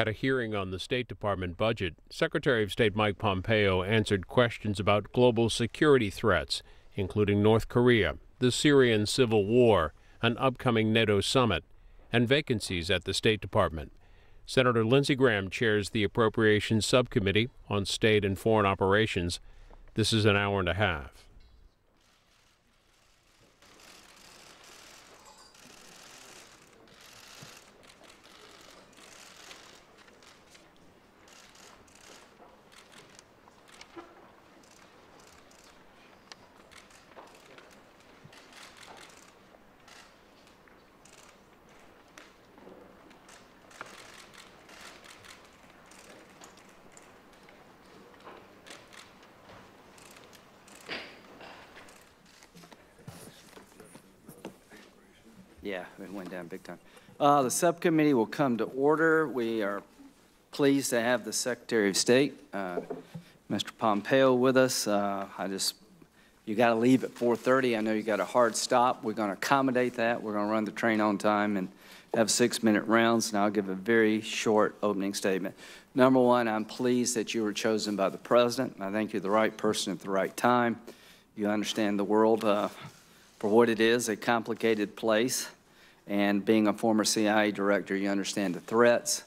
At a hearing on the State Department budget, Secretary of State Mike Pompeo answered questions about global security threats, including North Korea, the Syrian civil war, an upcoming NATO summit, and vacancies at the State Department. Senator Lindsey Graham chairs the Appropriations Subcommittee on State and Foreign Operations. This is an hour and a half. Yeah, it went down big time. The subcommittee will come to order. We are pleased to have the Secretary of State, Mr. Pompeo, with us. You got to leave at 4:30. I know you got a hard stop. We're going to accommodate that. We're going to run the train on time and have 6-minute rounds, and I'll give a very short opening statement. Number one, I'm pleased that you were chosen by the President. I think you're the right person at the right time. You understand the world for what it is, a complicated place. And being a former CIA director, you understand the threats.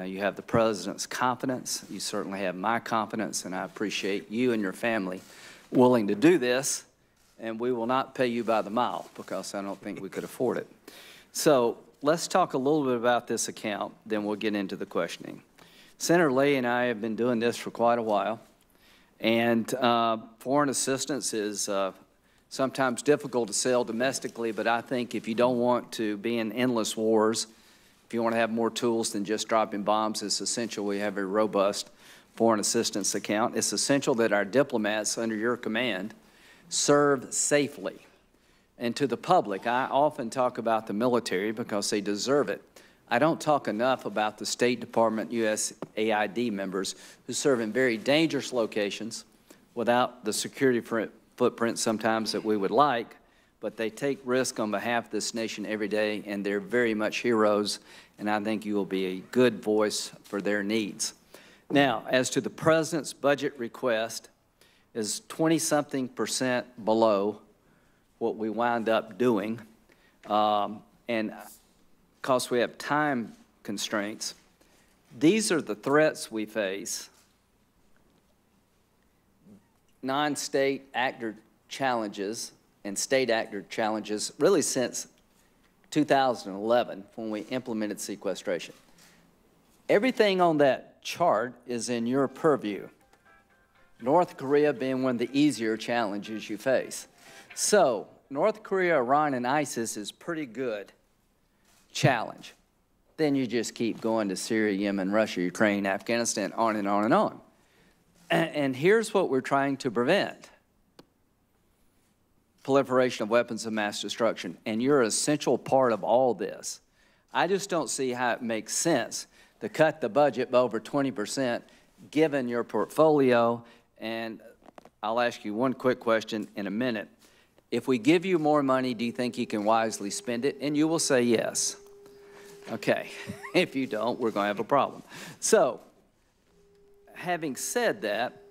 You have the President's confidence. You certainly have my confidence, and I appreciate you and your family willing to do this. And we will not pay you by the mile because I don't think we could afford it. So let's talk a little bit about this account, then we'll get into the questioning. Senator Lee and I have been doing this for quite a while, and foreign assistance is sometimes difficult to sell domestically, but I think if you don't want to be in endless wars, if you want to have more tools than just dropping bombs, it's essential we have a robust foreign assistance account. It's essential that our diplomats under your command serve safely. And to the public, I often talk about the military because they deserve it. I don't talk enough about the State Department USAID members who serve in very dangerous locations without the security footprint sometimes that we would like, but they take risk on behalf of this nation every day, and they're very much heroes, and I think you will be a good voice for their needs. Now, as to the President's budget request, is 20-something% below what we wound up doing, and because we have time constraints, these are the threats we face. Non-state actor challenges and state actor challenges really since 2011 when we implemented sequestration. Everything on that chart is in your purview. North Korea being one of the easier challenges you face. So North Korea, Iran, and ISIS is pretty good challenge. Then you just keep going to Syria, Yemen, Russia, Ukraine, Afghanistan, on and on and on. And here's what we're trying to prevent: proliferation of weapons of mass destruction. And you're an essential part of all this. I just don't see how it makes sense to cut the budget by over 20% given your portfolio. And I'll ask you one quick question in a minute. If we give you more money, do you think you can wisely spend it? And you will say yes. Okay. If you don't, we're going to have a problem. So, having said that,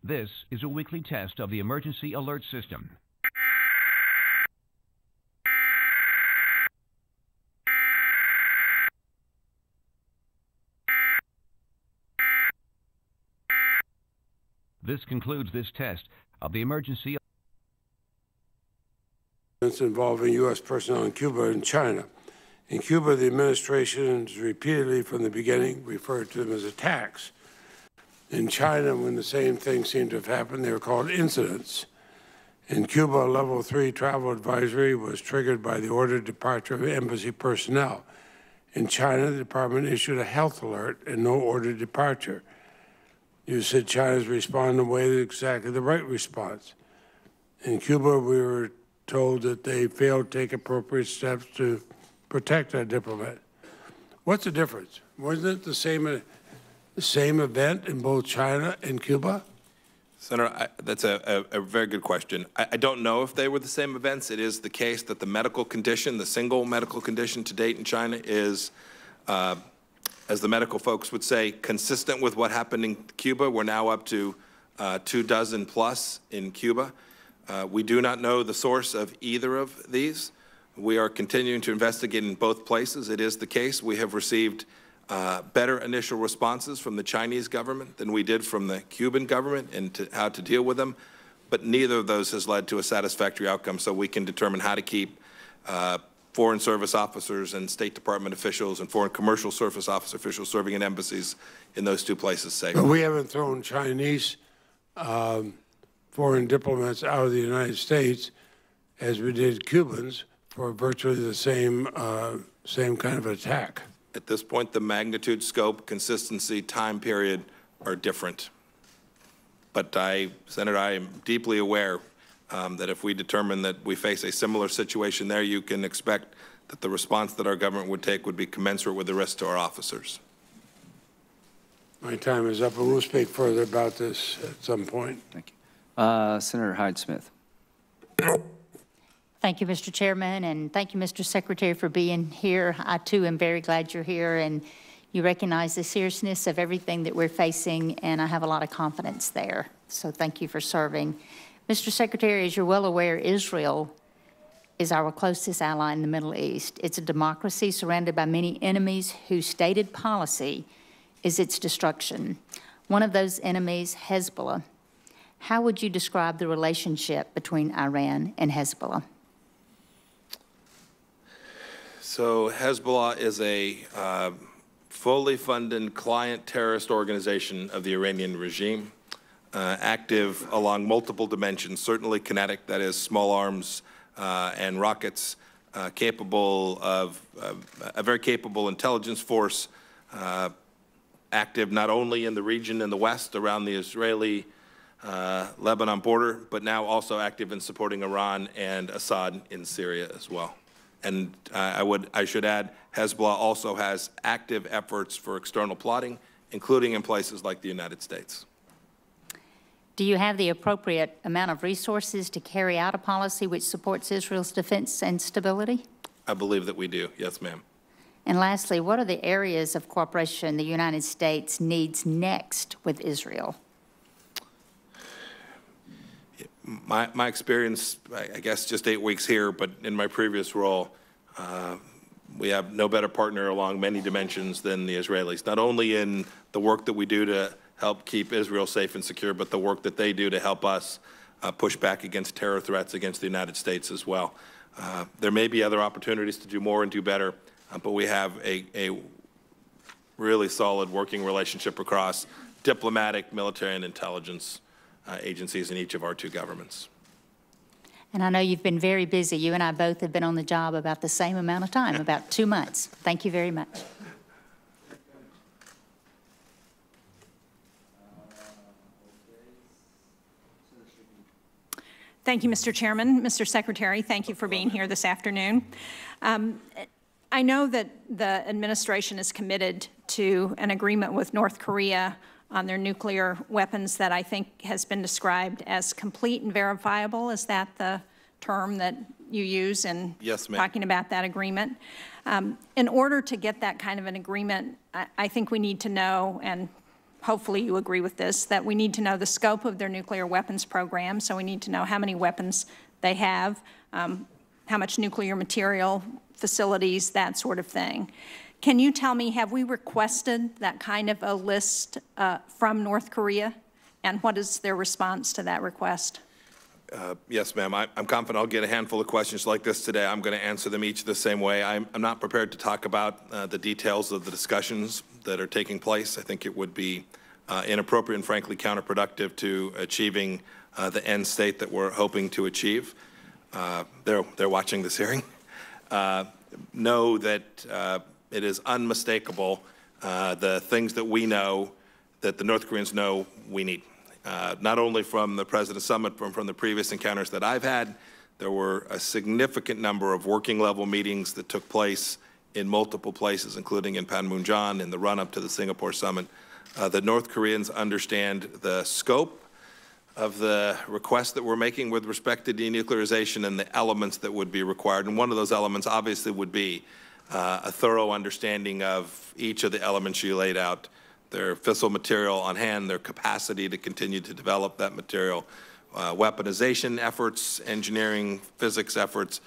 This is a weekly test of the emergency alert system. This concludes this test of the emergency involving U.S. personnel in Cuba and China. In Cuba, the administration has repeatedly from the beginning referred to them as attacks. In China, when the same thing seemed to have happened, they were called incidents. In Cuba, a level 3 travel advisory was triggered by the ordered departure of embassy personnel. In China, the department issued a health alert and no ordered departure. You said China's responding in a way that's exactly the right response. In Cuba, we were told that they failed to take appropriate steps to protect our diplomat. What's the difference? Wasn't it the same event in both China and Cuba? Senator, that's a very good question. I don't know if they were the same events. It is the case that the medical condition, the single medical condition to date in China is, as the medical folks would say, consistent with what happened in Cuba. We're now up to 24 plus in Cuba. We do not know the source of either of these. We are continuing to investigate in both places. It is the case we have received better initial responses from the Chinese government than we did from the Cuban government and how to deal with them, but neither of those has led to a satisfactory outcome, so we can determine how to keep Foreign Service officers and State Department officials and Foreign Commercial Service officer officials serving in embassies in those two places safe. But we haven't thrown Chinese foreign diplomats out of the United States as we did Cubans for virtually the same kind of attack. At this point, the magnitude, scope, consistency, time period are different. But Senator, I am deeply aware that if we determine that we face a similar situation there, you can expect that the response that our government would take would be commensurate with the risk to our officers. My time is up, and we'll speak further about this at some point. Thank you. Senator Hyde-Smith. Thank you, Mr. Chairman, and thank you, Mr. Secretary, for being here. I, too, am very glad you're here, and you recognize the seriousness of everything that we're facing, and I have a lot of confidence there. So thank you for serving. Mr. Secretary, as you're well aware, Israel is our closest ally in the Middle East. It's a democracy surrounded by many enemies whose stated policy is its destruction. One of those enemies, Hezbollah. How would you describe the relationship between Iran and Hezbollah? So Hezbollah is a fully funded client terrorist organization of the Iranian regime, active along multiple dimensions, certainly kinetic, that is small arms and rockets, capable of a very capable intelligence force, active not only in the region in the west around the Israeli-Lebanon border, but now also active in supporting Iran and Assad in Syria as well. And I should add, Hezbollah also has active efforts for external plotting, including in places like the United States. Do you have the appropriate amount of resources to carry out a policy which supports Israel's defense and stability? I believe that we do. Yes, ma'am. And lastly, what are the areas of cooperation the United States needs next with Israel? My experience, I guess just 8 weeks here, but in my previous role, we have no better partner along many dimensions than the Israelis, not only in the work that we do to help keep Israel safe and secure, but the work that they do to help us push back against terror threats against the United States as well. There may be other opportunities to do more and do better, but we have a really solid working relationship across diplomatic, military, and intelligence agencies in each of our two governments. And I know you've been very busy. You and I both have been on the job about the same amount of time, about 2 months. Thank you very much. Thank you, Mr. Chairman. Mr. Secretary, thank you for being here this afternoon. I know that the administration is committed to an agreement with North Korea on their nuclear weapons that I think has been described as complete and verifiable. Is that the term that you use in talking about that agreement? In order to get that kind of an agreement, I think we need to know, and hopefully you agree with this, that we need to know the scope of their nuclear weapons program. So we need to know how many weapons they have, how much nuclear material, facilities, that sort of thing. Can you tell me, have we requested that kind of a list from North Korea? And what is their response to that request? Yes, ma'am. I'm confident I'll get a handful of questions like this today. I'm going to answer them each the same way. I'm not prepared to talk about the details of the discussions that are taking place. I think it would be inappropriate and frankly counterproductive to achieving the end state that we're hoping to achieve. They're watching this hearing. Know that it is unmistakable the things that we know that the North Koreans know we need. Not only from the President's summit, but from the previous encounters that I've had, There were a significant number of working level meetings that took place in multiple places, including in Panmunjom in the run-up to the Singapore summit. The North Koreans understand the scope of the request that we're making with respect to denuclearization and the elements that would be required. And one of those elements obviously would be a thorough understanding of each of the elements you laid out, their fissile material on hand, their capacity to continue to develop that material, weaponization efforts, engineering, physics efforts,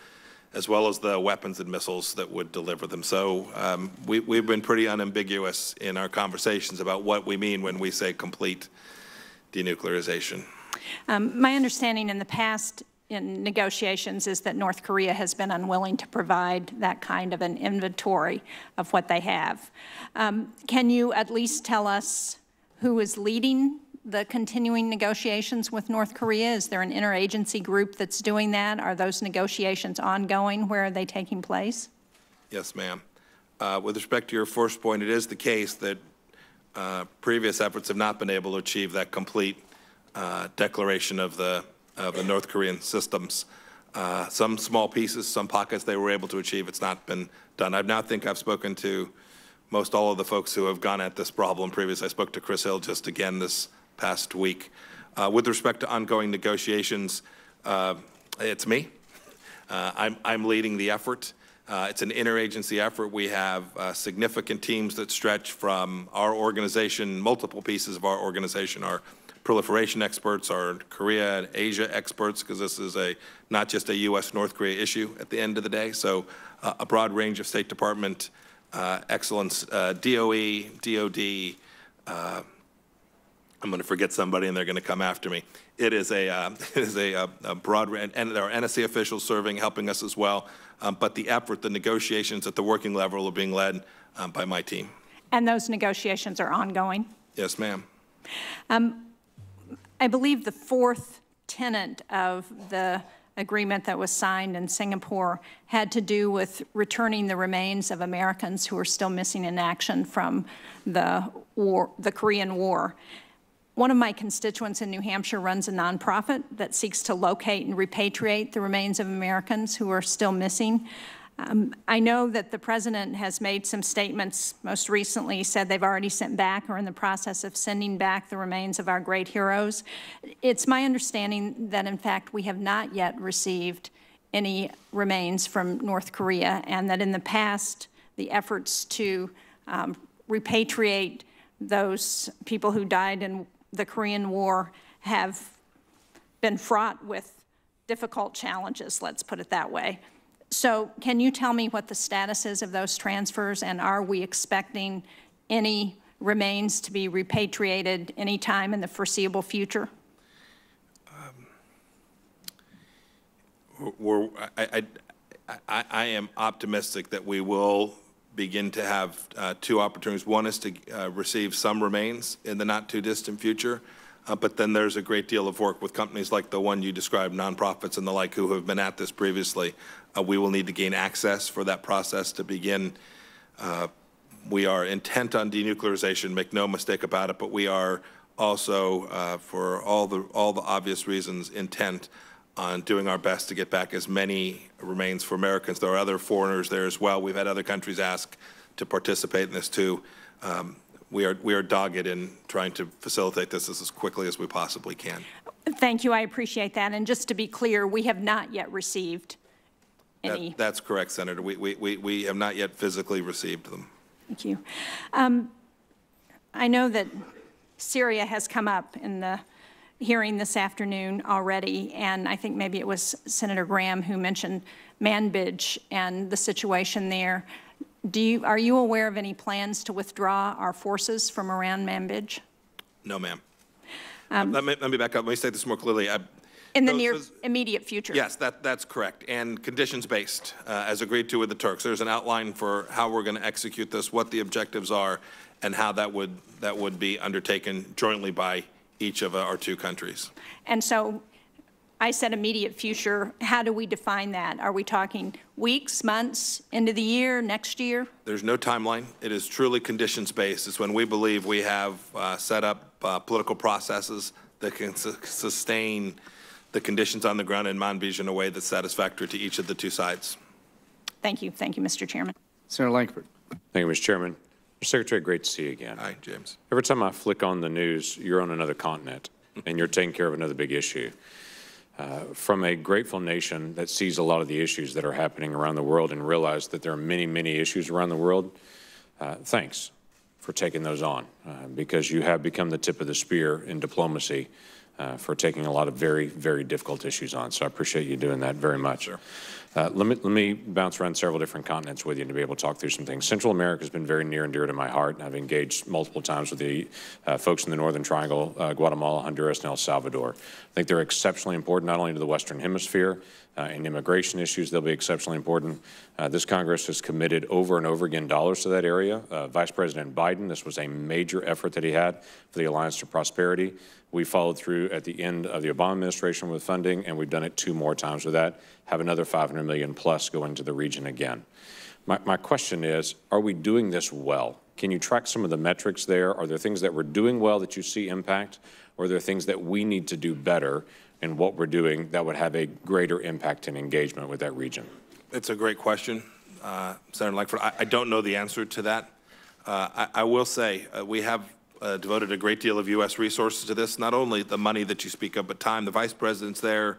as well as the weapons and missiles that would deliver them. So we've been pretty unambiguous in our conversations about what we mean when we say complete denuclearization. My understanding in the past in negotiations is that North Korea has been unwilling to provide that kind of an inventory of what they have. Can you at least tell us who is leading the continuing negotiations with North Korea? Is there an interagency group that's doing that? Are those negotiations ongoing? Where are they taking place? Yes, ma'am. With respect to your first point, it is the case that previous efforts have not been able to achieve that complete declaration of the North Korean systems. Some small pieces, some pockets they were able to achieve. It's not been done. I now think I've spoken to most all of the folks who have gone at this problem previously. I spoke to Chris Hill just again this past week. With respect to ongoing negotiations, it's me. I'm leading the effort. It's an interagency effort. We have significant teams that stretch from our organization, multiple pieces of our organization, our proliferation experts, our Korea and Asia experts, because this is not just a U.S.-North Korea issue at the end of the day. So a broad range of State Department excellence, DOE, DOD, I'm going to forget somebody and they're going to come after me. It is a broad range, and there are NSC officials serving, helping us as well. But the effort, the negotiations at the working level are being led by my team. And those negotiations are ongoing? Yes, ma'am. I believe the fourth tenet of the agreement that was signed in Singapore had to do with returning the remains of Americans who are still missing in action from the Korean War. One of my constituents in New Hampshire runs a nonprofit that seeks to locate and repatriate the remains of Americans who are still missing. I know that the President has made some statements. Most recently, he said they've already sent back or in the process of sending back the remains of our great heroes. It's my understanding that, in fact, we have not yet received any remains from North Korea, and that in the past, the efforts to repatriate those people who died in the Korean War have been fraught with difficult challenges, let's put it that way. So can you tell me what the status is of those transfers, and are we expecting any remains to be repatriated any time in the foreseeable future? I am optimistic that we will begin to have two opportunities. One is to receive some remains in the not too distant future, but then there's a great deal of work with companies like the one you described, nonprofits and the like, who have been at this previously. We will need to gain access for that process to begin. We are intent on denuclearization, make no mistake about it, but we are also, for all the obvious reasons, intent on doing our best to get back as many remains for Americans. There are other foreigners there as well. We've had other countries ask to participate in this too. We are dogged in trying to facilitate this as quickly as we possibly can. Thank you. I appreciate that. And just to be clear, we have not yet received any. That's correct, Senator. We have not yet physically received them. Thank you. I know that Syria has come up in the hearing this afternoon already, and I think maybe it was Senator Graham who mentioned Manbij and the situation there. Are you aware of any plans to withdraw our forces from around Manbij? No, ma'am. Let me back up. Let me say this more clearly. In the immediate future? Yes, that's correct. And conditions-based, as agreed to with the Turks. There's an outline for how we're going to execute this, what the objectives are, and how that would be undertaken jointly by each of our two countries. And so I said immediate future. How do we define that? Are we talking weeks, months, end of the year, next year? There's no timeline. It is truly conditions-based. It's when we believe we have set up political processes that can sustain the conditions on the ground in Manbij in a way that's satisfactory to each of the two sides. Thank you. Thank you, Mr. Chairman. Senator Lankford. Thank you, Mr. Chairman. Mr. Secretary, great to see you again. Hi, James. Every time I flick on the news, you're on another continent, and you're taking care of another big issue. From a grateful nation that sees a lot of the issues that are happening around the world and realize that there are many, many issues around the world, thanks for taking those on, because you have become the tip of the spear in diplomacy for taking a lot of very, very difficult issues on. So I appreciate you doing that very much. Sure. Let me bounce around several different continents with you to be able to talk through some things. Central America has been very near and dear to my heart, and I've engaged multiple times with the folks in the Northern Triangle, Guatemala, Honduras, and El Salvador. I think they're exceptionally important not only to the Western Hemisphere in immigration issues, they'll be exceptionally important. This Congress has committed over and over again dollars to that area. Vice President Biden, this was a major effort that he had for the Alliance to Prosperity. We followed through at the end of the Obama administration with funding, and we've done it 2 more times with that, have another $500 million plus going to the region again. My question is, are we doing this well? Can you track some of the metrics there? Are there things that we're doing well that you see impact, or are there things that we need to do better in what we're doing that would have a greater impact and engagement with that region? It's a great question, Senator Lankford. I don't know the answer to that. I will say we have devoted a great deal of U.S. resources to this, not only the money that you speak of, but time. The Vice President's there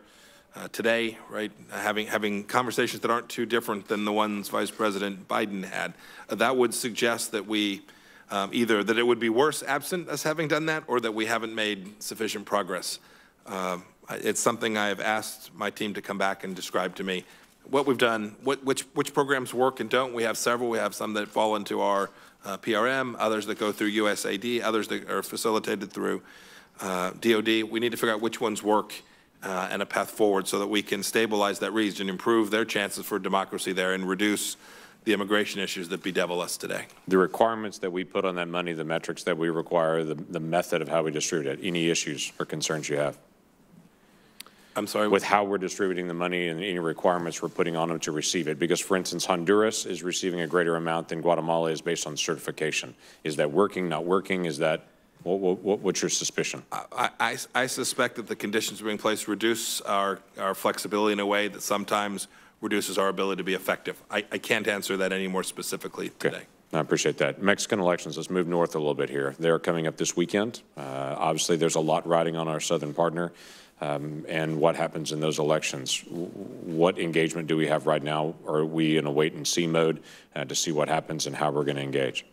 today, right, having conversations that aren't too different than the ones Vice President Biden had. That would suggest that we either that it would be worse absent us having done that, or that we haven't made sufficient progress. It's something I have asked my team to come back and describe to me. What we've done, which programs work and don't. We have several. We have some that fall into our PRM, others that go through USAID, others that are facilitated through DOD. We need to figure out which ones work and a path forward so that we can stabilize that region, improve their chances for democracy there, and reduce the immigration issues that bedevil us today. The requirements that we put on that money, the metrics that we require, the method of how we distribute it, any issues or concerns you have? I'm sorry? With how we're distributing the money and any requirements we're putting on them to receive it. Because, for instance, Honduras is receiving a greater amount than Guatemala is based on certification. Is that working, not working? Is that, what's your suspicion? I suspect that the conditions being placed reduce our flexibility in a way that sometimes reduces our ability to be effective. I can't answer that any more specifically today. Okay. I appreciate that. Mexican elections, let's move north a little bit here. They're coming up this weekend. Obviously, there's a lot riding on our southern partner. And what happens in those elections? What engagement do we have right now? Are we in a wait-and-see mode to see what happens and how we're going to engage?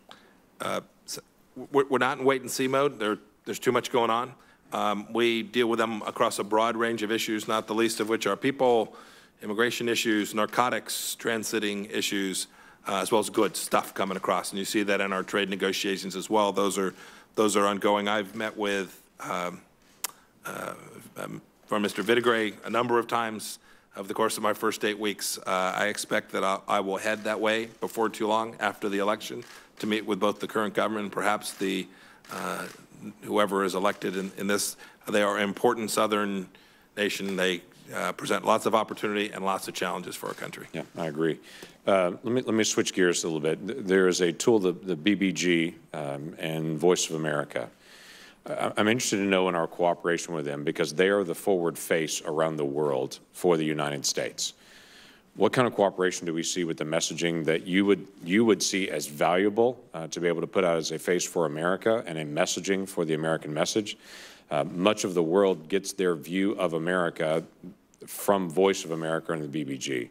We're not in wait-and-see mode. There's too much going on. We deal with them across a broad range of issues, not the least of which are people, immigration issues, narcotics, transiting issues, as well as goods, stuff coming across. And you see that in our trade negotiations as well. Those are ongoing. I've met with from Mr. Vittigray a number of times over the course of my first 8 weeks. I expect that I will head that way before too long after the election to meet with both the current government and perhaps the whoever is elected in this. They are an important southern nation. They present lots of opportunity and lots of challenges for our country. Yeah, I agree. Let me switch gears a little bit. There is a tool, the BBG and Voice of America. I'm interested to know in our cooperation with them because they are the forward face around the world for the United States. What kind of cooperation do we see with the messaging that you would see as valuable to be able to put out as a face for America and a messaging for the American message? Much of the world gets their view of America from Voice of America and the BBG.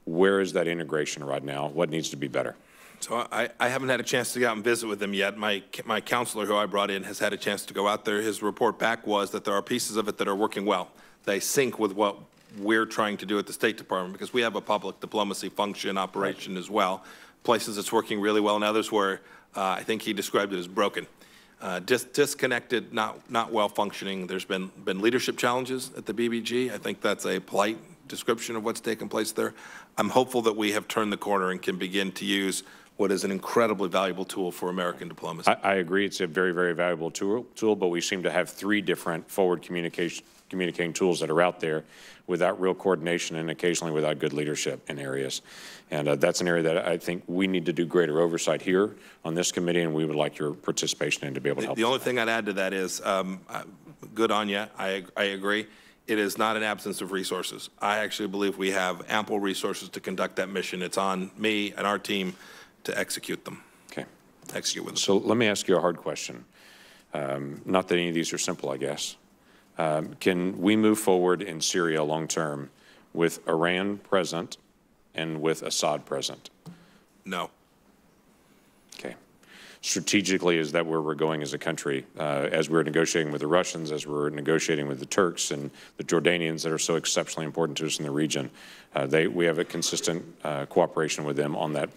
Where is that integration right now? What needs to be better? So I haven't had a chance to go out and visit with them yet. My counselor, who I brought in, has had a chance to go out there. His report back was that there are pieces of it that are working well. They sync with what we're trying to do at the State Department because we have a public diplomacy function operation as well. Places it's working really well and others where I think he described it as broken. Disconnected, not well functioning. There's been leadership challenges at the BBG. I think that's a polite description of what's taken place there. I'm hopeful that we have turned the corner and can begin to use what is an incredibly valuable tool for American diplomacy. I agree. It's a very, very valuable tool, but we seem to have 3 different forward communicating tools that are out there without real coordination and occasionally without good leadership in areas. And that's an area that I think we need to do greater oversight here on this committee, and we would like your participation in to be able to help. The only thing I'd add to that is, good on you, I agree. it is not an absence of resources. I actually believe we have ample resources to conduct that mission. It's on me and our team to execute them. Okay. Execute with them. So let me ask you a hard question. Not that any of these are simple, I guess. Can we move forward in Syria long term with Iran present and with Assad present? No. Okay. Strategically, is that where we're going as a country? As we're negotiating with the Russians, as we're negotiating with the Turks and the Jordanians that are so exceptionally important to us in the region, we have a consistent cooperation with them on that.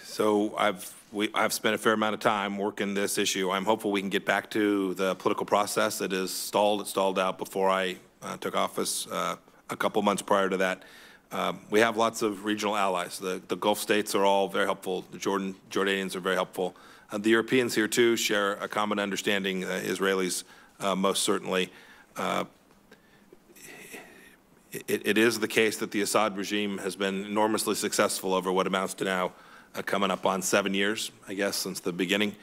So I've spent a fair amount of time working this issue. I'm hopeful we can get back to the political process that is stalled. It stalled out before I took office a couple months prior to that. We have lots of regional allies. The Gulf states are all very helpful. The Jordanians are very helpful. The Europeans here, too, share a common understanding, Israelis most certainly. It is the case that the Assad regime has been enormously successful over what amounts to now coming up on 7 years, I guess, since the beginning.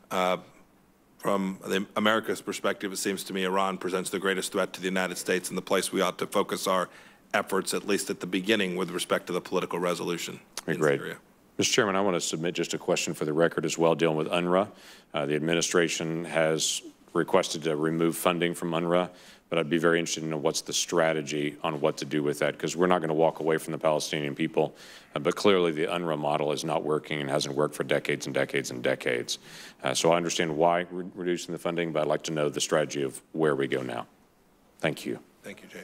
From America's perspective, it seems to me Iran presents the greatest threat to the United States and the place we ought to focus our efforts, at least at the beginning, with respect to the political resolution in Syria. Mr. Chairman, I want to submit just a question for the record as well, dealing with UNRWA. The administration has requested to remove funding from UNRWA, but I'd be very interested to know what's the strategy on what to do with that, because we're not going to walk away from the Palestinian people, but clearly the UNRWA model is not working and hasn't worked for decades and decades and decades. So I understand why we're reducing the funding, but I'd like to know the strategy of where we go now. Thank you. Thank you, Jay.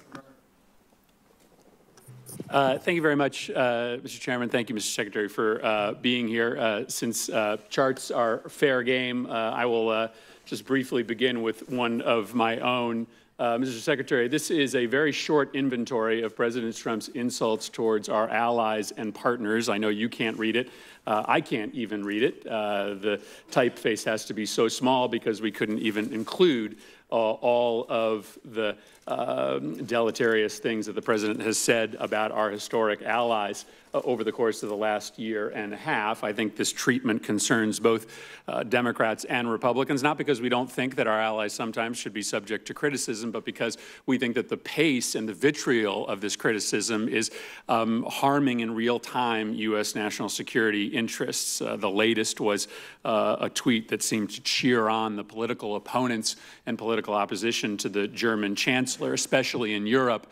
Thank you very much, Mr. Chairman. Thank you, Mr. Secretary, for being here. Since charts are fair game, I will just briefly begin with one of my own. Mr. Secretary, this is a very short inventory of President Trump's insults towards our allies and partners. I know you can't read it. I can't even read it. The typeface has to be so small because we couldn't even include all of the deleterious things that the President has said about our historic allies over the course of the last year and a half. I think this treatment concerns both Democrats and Republicans, not because we don't think that our allies sometimes should be subject to criticism, but because we think that the pace and the vitriol of this criticism is harming in real time U.S. national security interests. The latest was a tweet that seemed to cheer on the political opponents and political opposition to the German chancellor, especially in Europe.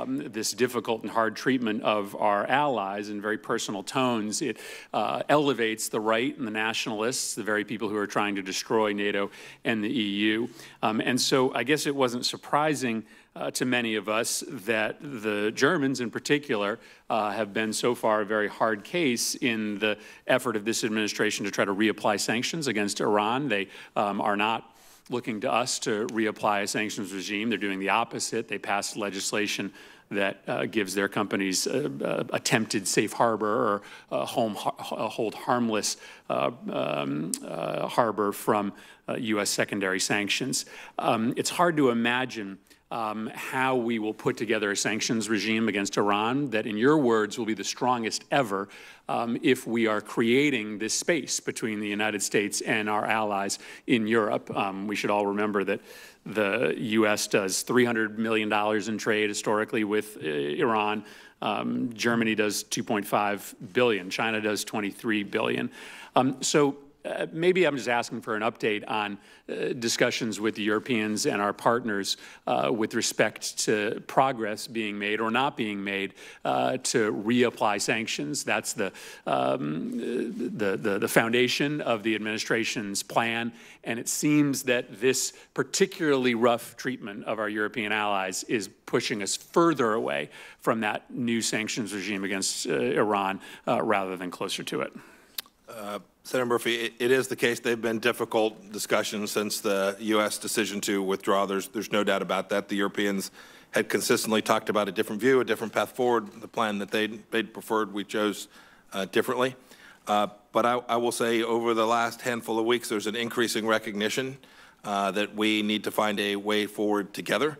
This difficult and hard treatment of our allies in very personal tones. It elevates the right and the nationalists, the very people who are trying to destroy NATO and the EU. And so I guess it wasn't surprising to many of us that the Germans in particular have been so far a very hard case in the effort of this administration to try to reapply sanctions against Iran. They are not looking to us to reapply a sanctions regime. They're doing the opposite. They passed legislation that gives their companies attempted safe harbor or hold harmless harbor from U.S. secondary sanctions. It's hard to imagine how we will put together a sanctions regime against Iran that, in your words, will be the strongest ever if we are creating this space between the United States and our allies in Europe. We should all remember that the U.S. does $300 million in trade historically with Iran. Germany does $2.5 billion. China does $23 billion. Maybe I'm just asking for an update on discussions with the Europeans and our partners with respect to progress being made or not being made to reapply sanctions. That's the foundation of the administration's plan, and it seems that this particularly rough treatment of our European allies is pushing us further away from that new sanctions regime against Iran rather than closer to it. Senator Murphy, it is the case. They've been difficult discussions since the U.S. decision to withdraw. There's no doubt about that. The Europeans had consistently talked about a different view, a different path forward. The plan that they'd preferred, we chose differently. But I will say over the last handful of weeks, there's an increasing recognition that we need to find a way forward together.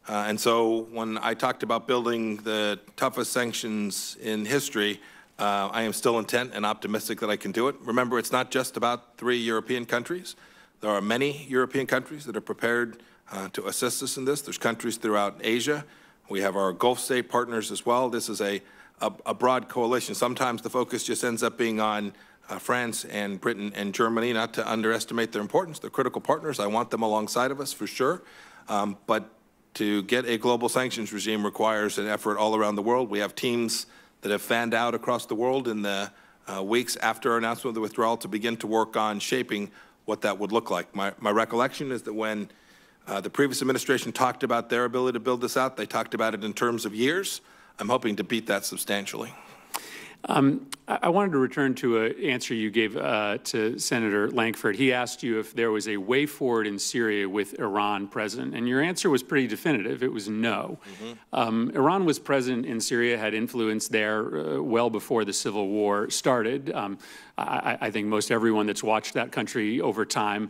And so when I talked about building the toughest sanctions in history, I am still intent and optimistic that I can do it. Remember, it's not just about 3 European countries. There are many European countries that are prepared to assist us in this. There's countries throughout Asia. We have our Gulf state partners as well. This is a broad coalition. Sometimes the focus just ends up being on France and Britain and Germany, not to underestimate their importance. They're critical partners. I want them alongside of us for sure. But to get a global sanctions regime requires an effort all around the world. We have teams that have fanned out across the world in the weeks after our announcement of the withdrawal to begin to work on shaping what that would look like. My recollection is that when the previous administration talked about their ability to build this out, they talked about it in terms of years. I'm hoping to beat that substantially. I wanted to return to an answer you gave to Senator Lankford. He asked you if there was a way forward in Syria with Iran present, and your answer was pretty definitive. It was no. Iran was present in Syria, had influence there well before the civil war started. I think most everyone that's watched that country over time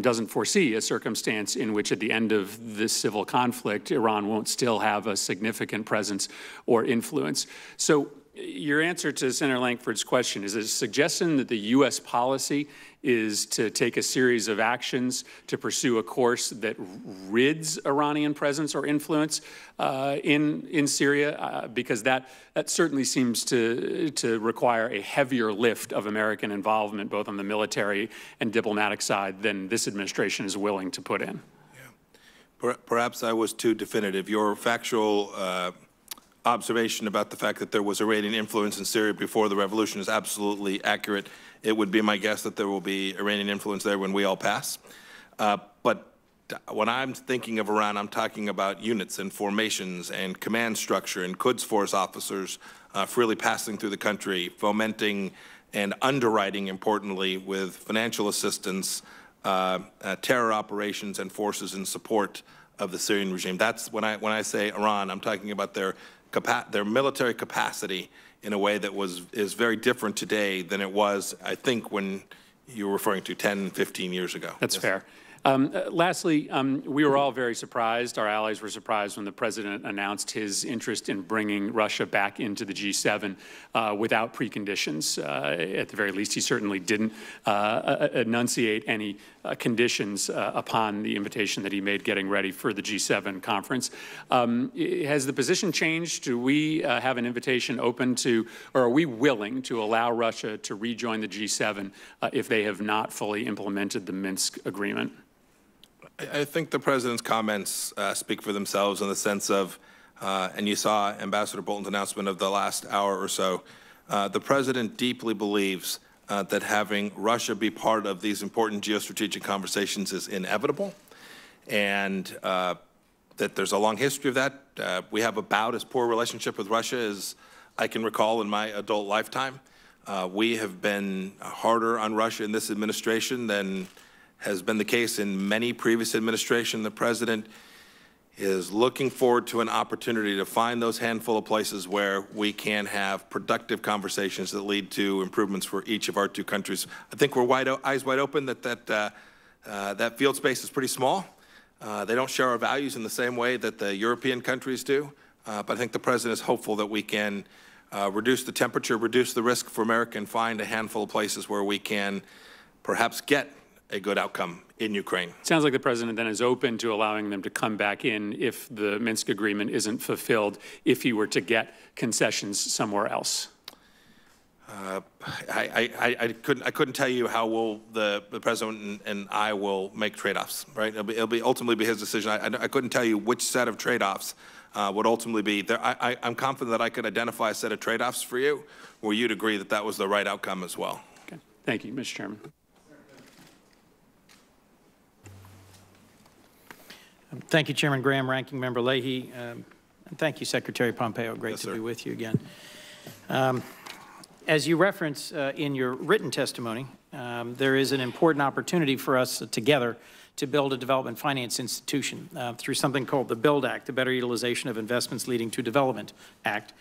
doesn't foresee a circumstance in which at the end of this civil conflict, Iran won't still have a significant presence or influence. So your answer to Senator Lankford's question is a suggestion that the U.S. policy is to take a series of actions to pursue a course that rids Iranian presence or influence in Syria, because that certainly seems to require a heavier lift of American involvement, both on the military and diplomatic side, than this administration is willing to put in. Yeah. Perhaps I was too definitive. Your factual observation about the fact that there was Iranian influence in Syria before the revolution is absolutely accurate. It would be my guess that there will be Iranian influence there when we all pass. But when I'm thinking of Iran, I'm talking about units and formations and command structure and Quds Force officers freely passing through the country, fomenting and underwriting, importantly, with financial assistance, terror operations and forces in support of the Syrian regime. That's when I say Iran, I'm talking about their military capacity in a way that is very different today than it was, I think, when you were referring to 10, 15 years ago. That's fair. Lastly, we were all very surprised, our allies were surprised when the president announced his interest in bringing Russia back into the G7 without preconditions. At the very least, he certainly didn't enunciate any conditions upon the invitation that he made getting ready for the G7 conference. Has the position changed? Do we have an invitation open to, or are we willing to allow Russia to rejoin the G7 if they have not fully implemented the Minsk agreement? I think the president's comments speak for themselves in the sense of, and you saw Ambassador Bolton's announcement of the last hour or so, the president deeply believes that having Russia be part of these important geostrategic conversations is inevitable, and that there's a long history of that. We have about as poor a relationship with Russia as I can recall in my adult lifetime. We have been harder on Russia in this administration than has been the case in many previous administrations. The president is looking forward to an opportunity to find those handful of places where we can have productive conversations that lead to improvements for each of our two countries. I think we're eyes wide open that field space is pretty small. They don't share our values in the same way that the European countries do, but I think the president is hopeful that we can reduce the temperature, reduce the risk for America, and find a handful of places where we can perhaps get a good outcome in Ukraine. Sounds like the president then is open to allowing them to come back in if the Minsk agreement isn't fulfilled, if he were to get concessions somewhere else. I couldn't tell you how the president and I will make trade-offs, right? It'll be ultimately be his decision. I couldn't tell you which set of trade-offs would ultimately be there. I'm confident that I could identify a set of trade-offs for you where you'd agree that that was the right outcome as well. Okay. Thank you, Mr. Chairman. Thank you, Chairman Graham, Ranking Member Leahy, and thank you, Secretary Pompeo. Great to be with you again. As you reference in your written testimony, there is an important opportunity for us together to build a development finance institution through something called the BUILD Act, the Better Utilization of Investments Leading to Development Act,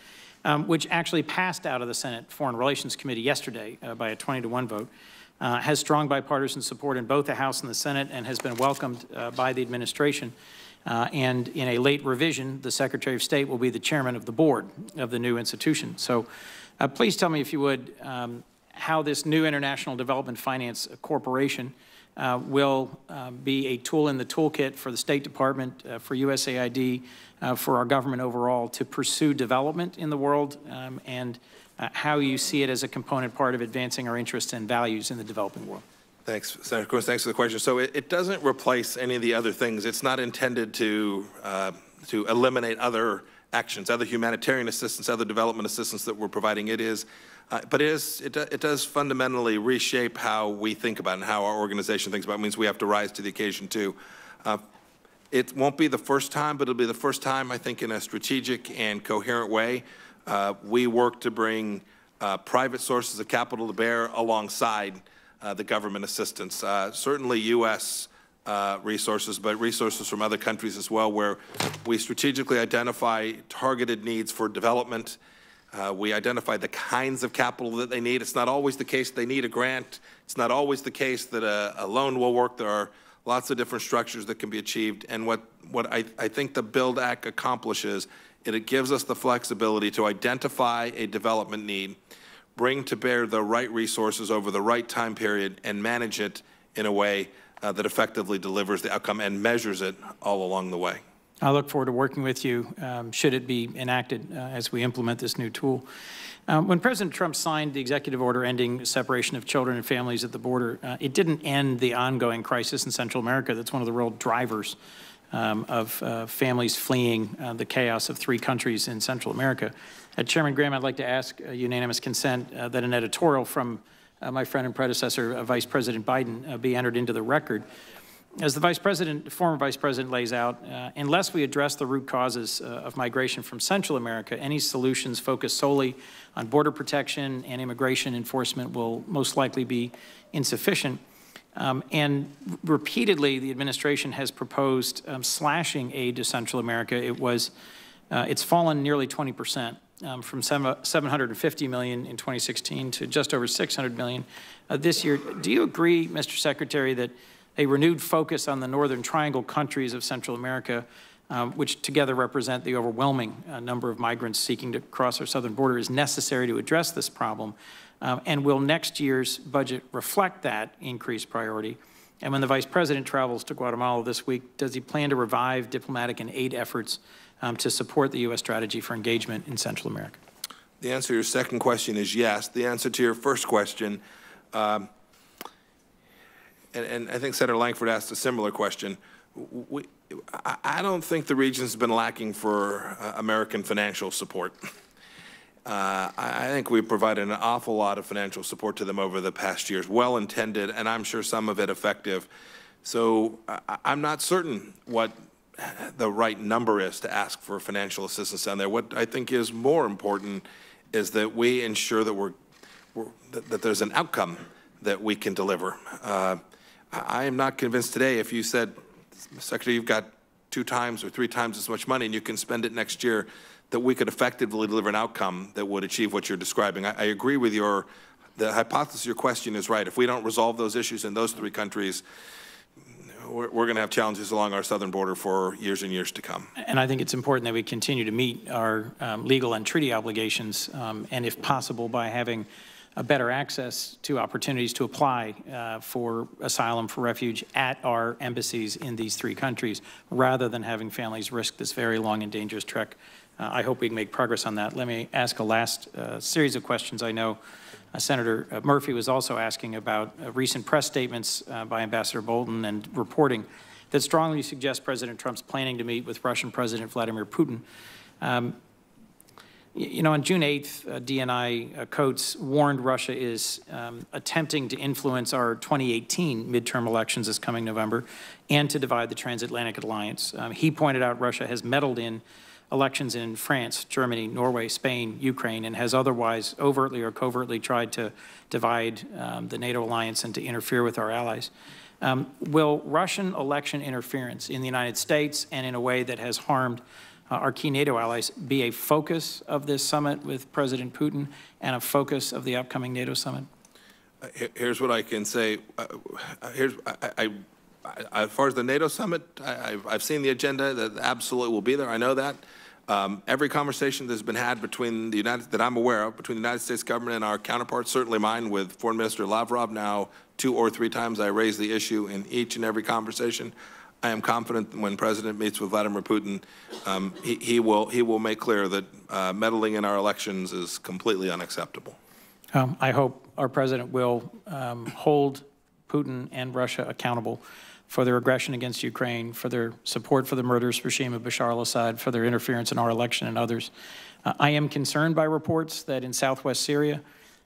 which actually passed out of the Senate Foreign Relations Committee yesterday by a 20-to-1 vote. Has strong bipartisan support in both the House and the Senate and has been welcomed by the administration. And in a late revision, the Secretary of State will be the chairman of the board of the new institution. So please tell me, if you would, how this new International Development Finance Corporation will be a tool in the toolkit for the State Department, for USAID, for our government overall to pursue development in the world, and how you see it as a component part of advancing our interests and values in the developing world. Thanks, Senator Cruz. Thanks for the question. So it doesn't replace any of the other things. It's not intended to eliminate other actions, other humanitarian assistance, other development assistance that we're providing. It is, but it does fundamentally reshape how we think about it and how our organization thinks about it. It means we have to rise to the occasion too. It won't be the first time, but it'll be the first time, I think, in a strategic and coherent way. We work to bring private sources of capital to bear alongside the government assistance. Certainly U.S. Resources, but resources from other countries as well, where we strategically identify targeted needs for development. We identify the kinds of capital that they need. It's not always the case they need a grant. It's not always the case that a loan will work. There are lots of different structures that can be achieved. And what I think the BUILD Act accomplishes, it gives us the flexibility to identify a development need, bring to bear the right resources over the right time period, and manage it in a way that effectively delivers the outcome and measures it all along the way. I look forward to working with you should it be enacted as we implement this new tool. When President Trump signed the executive order ending separation of children and families at the border, it didn't end the ongoing crisis in Central America. That's one of the real drivers of families fleeing the chaos of 3 countries in Central America. Chairman Graham, I'd like to ask unanimous consent that an editorial from my friend and predecessor, Vice President Biden, be entered into the record. As the former Vice President lays out, unless we address the root causes of migration from Central America, any solutions focused solely on border protection and immigration enforcement will most likely be insufficient. And repeatedly, the administration has proposed slashing aid to Central America. It's fallen nearly 20%, from $750 million in 2016 to just over $600 million this year. Do you agree, Mr. Secretary, that a renewed focus on the Northern Triangle countries of Central America, which together represent the overwhelming number of migrants seeking to cross our southern border, is necessary to address this problem? And will next year's budget reflect that increased priority? And when the Vice President travels to Guatemala this week, does he plan to revive diplomatic and aid efforts to support the U.S. strategy for engagement in Central America? The answer to your second question is yes. The answer to your first question, and I think Senator Langford asked a similar question. I don't think the region's been lacking for American financial support. I think we've provided an awful lot of financial support to them over the past years, well-intended, and I'm sure some of it effective. So I'm not certain what the right number is to ask for financial assistance down there. What I think is more important is that we ensure that that there's an outcome that we can deliver. I am not convinced today if you said, Secretary, you've got 2 times or 3 times as much money and you can spend it next year, that we could effectively deliver an outcome that would achieve what you're describing. I agree with the hypothesis of your question is right. If we don't resolve those issues in those 3 countries, we're going to have challenges along our southern border for years and years to come. And I think it's important that we continue to meet our legal and treaty obligations, and if possible, by having a better access to opportunities to apply for asylum, for refuge at our embassies in these 3 countries, rather than having families risk this very long and dangerous trek. I hope we can make progress on that. Let me ask a last series of questions. I know Senator Murphy was also asking about recent press statements by Ambassador Bolton and reporting that strongly suggest President Trump's planning to meet with Russian President Vladimir Putin. You know, on June 8th, DNI Coates warned Russia is attempting to influence our 2018 midterm elections this coming November and to divide the transatlantic alliance. He pointed out Russia has meddled in elections in France, Germany, Norway, Spain, Ukraine, and has otherwise overtly or covertly tried to divide the NATO alliance and to interfere with our allies. Will Russian election interference in the United States and in a way that has harmed our key NATO allies be a focus of this summit with President Putin and a focus of the upcoming NATO summit? Here's what I can say. As far as the NATO summit, I've seen the agenda that absolutely will be there. I know that. Every conversation that's been had between that I'm aware of, between the United States government and our counterparts, certainly mine with Foreign Minister Lavrov, now 2 or 3 times I raised the issue in each and every conversation. I am confident when President meets with Vladimir Putin, he will make clear that meddling in our elections is completely unacceptable. I hope our president will hold Putin and Russia accountable for their aggression against Ukraine, for their support for the murderous regime of Bashar al-Assad, for their interference in our election and others. I am concerned by reports that in southwest Syria,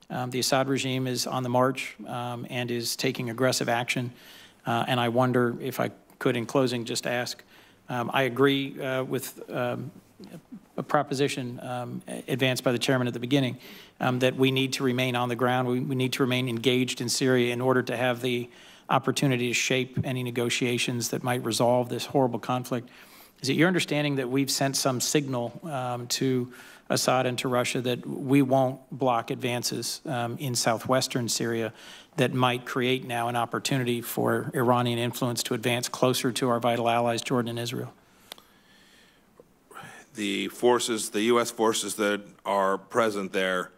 the Assad regime is on the march and is taking aggressive action. And I wonder if I could, in closing, just ask, I agree with a proposition advanced by the chairman at the beginning, that we need to remain on the ground. We need to remain engaged in Syria in order to have the opportunity to shape any negotiations that might resolve this horrible conflict. Is it your understanding that we've sent some signal to Assad and to Russia that we won't block advances in southwestern Syria that might create now an opportunity for Iranian influence to advance closer to our vital allies, Jordan and Israel? The forces, the U.S. forces that are present there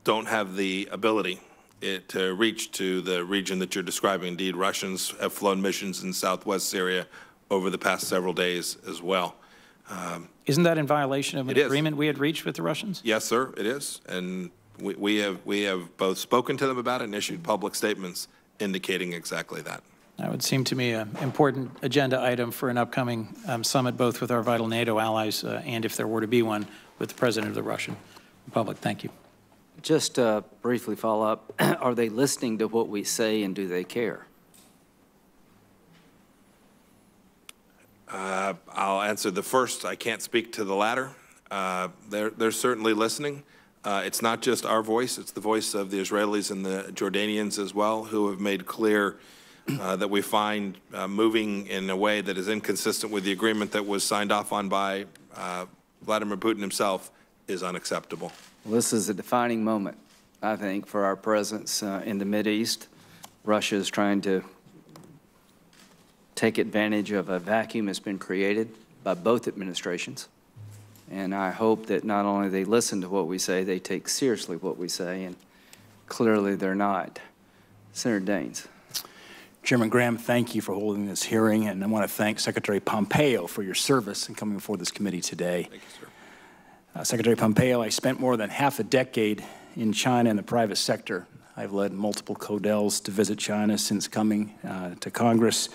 don't have the ability to reach to the region that you're describing. Indeed, Russians have flown missions in southwest Syria over the past several days as well. Isn't that in violation of an agreement we had reached with the Russians? Yes, sir, it is. And we have both spoken to them about it and issued public statements indicating exactly that. That would seem to me an important agenda item for an upcoming summit, both with our vital NATO allies and, if there were to be one, with the President of the Russian Republic. Thank you. Just briefly follow up, are they listening to what we say and do they care? I'll answer the first. I can't speak to the latter. They're certainly listening. It's not just our voice, it's the voice of the Israelis and the Jordanians as well, who have made clear that we find moving in a way that is inconsistent with the agreement that was signed off on by Vladimir Putin himself is unacceptable. Well, this is a defining moment, I think, for our presence in the Mideast. Russia is trying to take advantage of a vacuum that's been created by both administrations. And I hope that not only they listen to what we say, they take seriously what we say, and clearly they're not. Senator Daines. Chairman Graham, thank you for holding this hearing, and I want to thank Secretary Pompeo for your service in coming before this committee today. Thank you, sir. Secretary Pompeo, I spent more than half a decade in China in the private sector. I've led multiple CODELs to visit China since coming to Congress,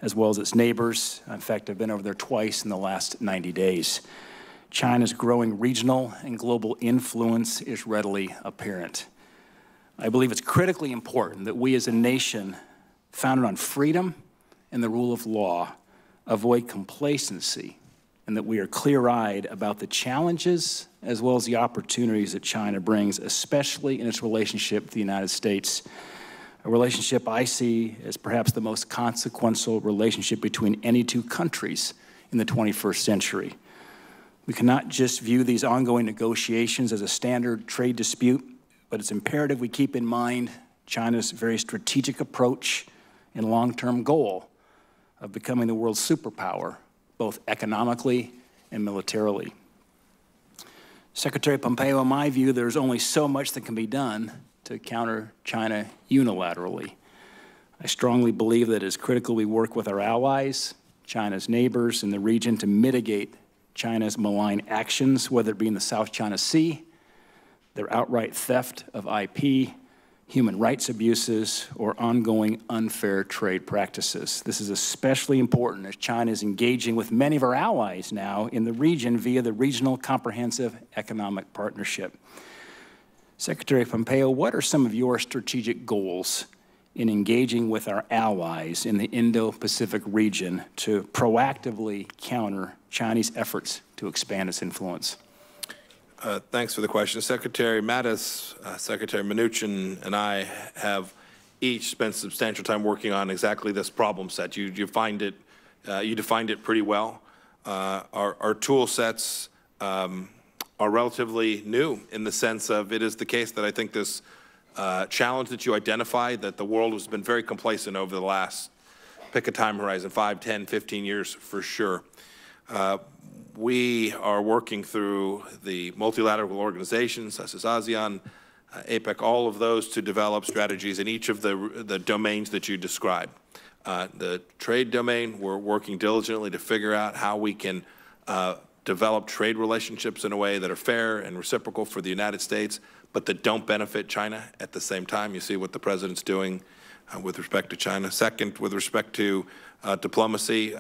as well as its neighbors. In fact, I've been over there twice in the last 90 days. China's growing regional and global influence is readily apparent. I believe it's critically important that we as a nation founded on freedom and the rule of law avoid complacency, and that we are clear-eyed about the challenges as well as the opportunities that China brings, especially in its relationship with the United States, a relationship I see as perhaps the most consequential relationship between any two countries in the 21st century. We cannot just view these ongoing negotiations as a standard trade dispute, but it's imperative we keep in mind China's very strategic approach and long-term goal of becoming the world's superpower, both economically and militarily. Secretary Pompeo, in my view, there's only so much that can be done to counter China unilaterally. I strongly believe that it's critical we work with our allies, China's neighbors in the region, to mitigate China's malign actions, whether it be in the South China Sea, their outright theft of IP, human rights abuses, or ongoing unfair trade practices. This is especially important as China is engaging with many of our allies now in the region via the Regional Comprehensive Economic Partnership. Secretary Pompeo, what are some of your strategic goals in engaging with our allies in the Indo-Pacific region to proactively counter Chinese efforts to expand its influence? Thanks for the question. Secretary Mattis, Secretary Mnuchin, and I have each spent substantial time working on exactly this problem set. You defined it pretty well. Our tool sets are relatively new in the sense of it is the case that I think this challenge that you identify, that the world has been very complacent over the last, pick a time horizon, 5, 10, 15 years for sure. we are working through the multilateral organizations such as ASEAN, APEC, all of those to develop strategies in each of the domains that you described. The trade domain, we're working diligently to figure out how we can develop trade relationships in a way that are fair and reciprocal for the United States, but that don't benefit China at the same time. You see what the President's doing with respect to China. Second, with respect to diplomacy,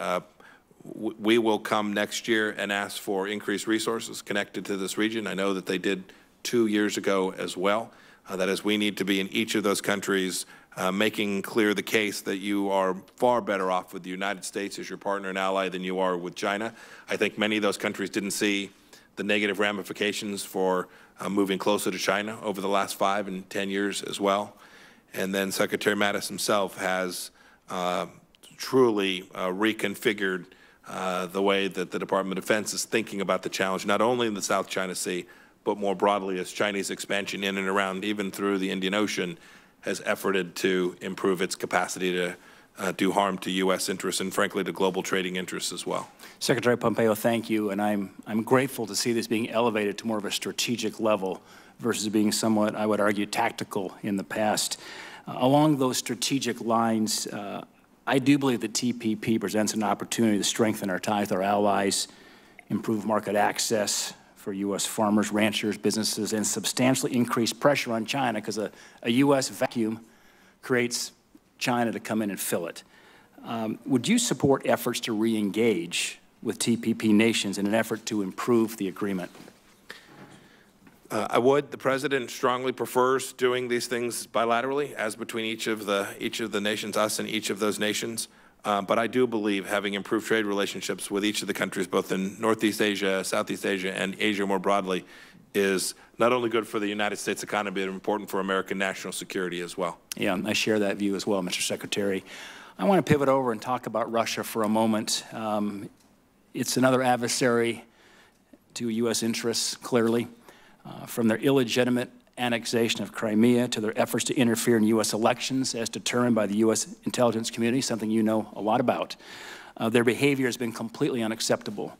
we will come next year and ask for increased resources connected to this region. I know that they did 2 years ago as well. That is, we need to be in each of those countries making clear the case that you are far better off with the United States as your partner and ally than you are with China. I think many of those countries didn't see the negative ramifications for moving closer to China over the last 5 and 10 years as well. And then Secretary Mattis himself has truly reconfigured the way that the Department of Defense is thinking about the challenge, not only in the South China Sea, but more broadly as Chinese expansion in and around, even through the Indian Ocean, has efforted to improve its capacity to do harm to U.S. interests and, frankly, to global trading interests as well. Secretary Pompeo, thank you, and I'm grateful to see this being elevated to more of a strategic level versus being somewhat, I would argue, tactical in the past. Along those strategic lines, I do believe that TPP presents an opportunity to strengthen our ties with our allies, improve market access for U.S. farmers, ranchers, businesses, and substantially increase pressure on China because a U.S. vacuum creates China to come in and fill it. Would you support efforts to re-engage with TPP nations in an effort to improve the agreement? I would. The President strongly prefers doing these things bilaterally, as between each of the nations, us and each of those nations. But I do believe having improved trade relationships with each of the countries, both in Northeast Asia, Southeast Asia, and Asia more broadly, is not only good for the United States economy, but important for American national security as well. Yeah, I share that view as well, Mr. Secretary. I want to pivot over and talk about Russia for a moment. It's another adversary to U.S. interests, clearly. From their illegitimate annexation of Crimea to their efforts to interfere in U.S. elections as determined by the U.S. intelligence community, something you know a lot about. Their behavior has been completely unacceptable.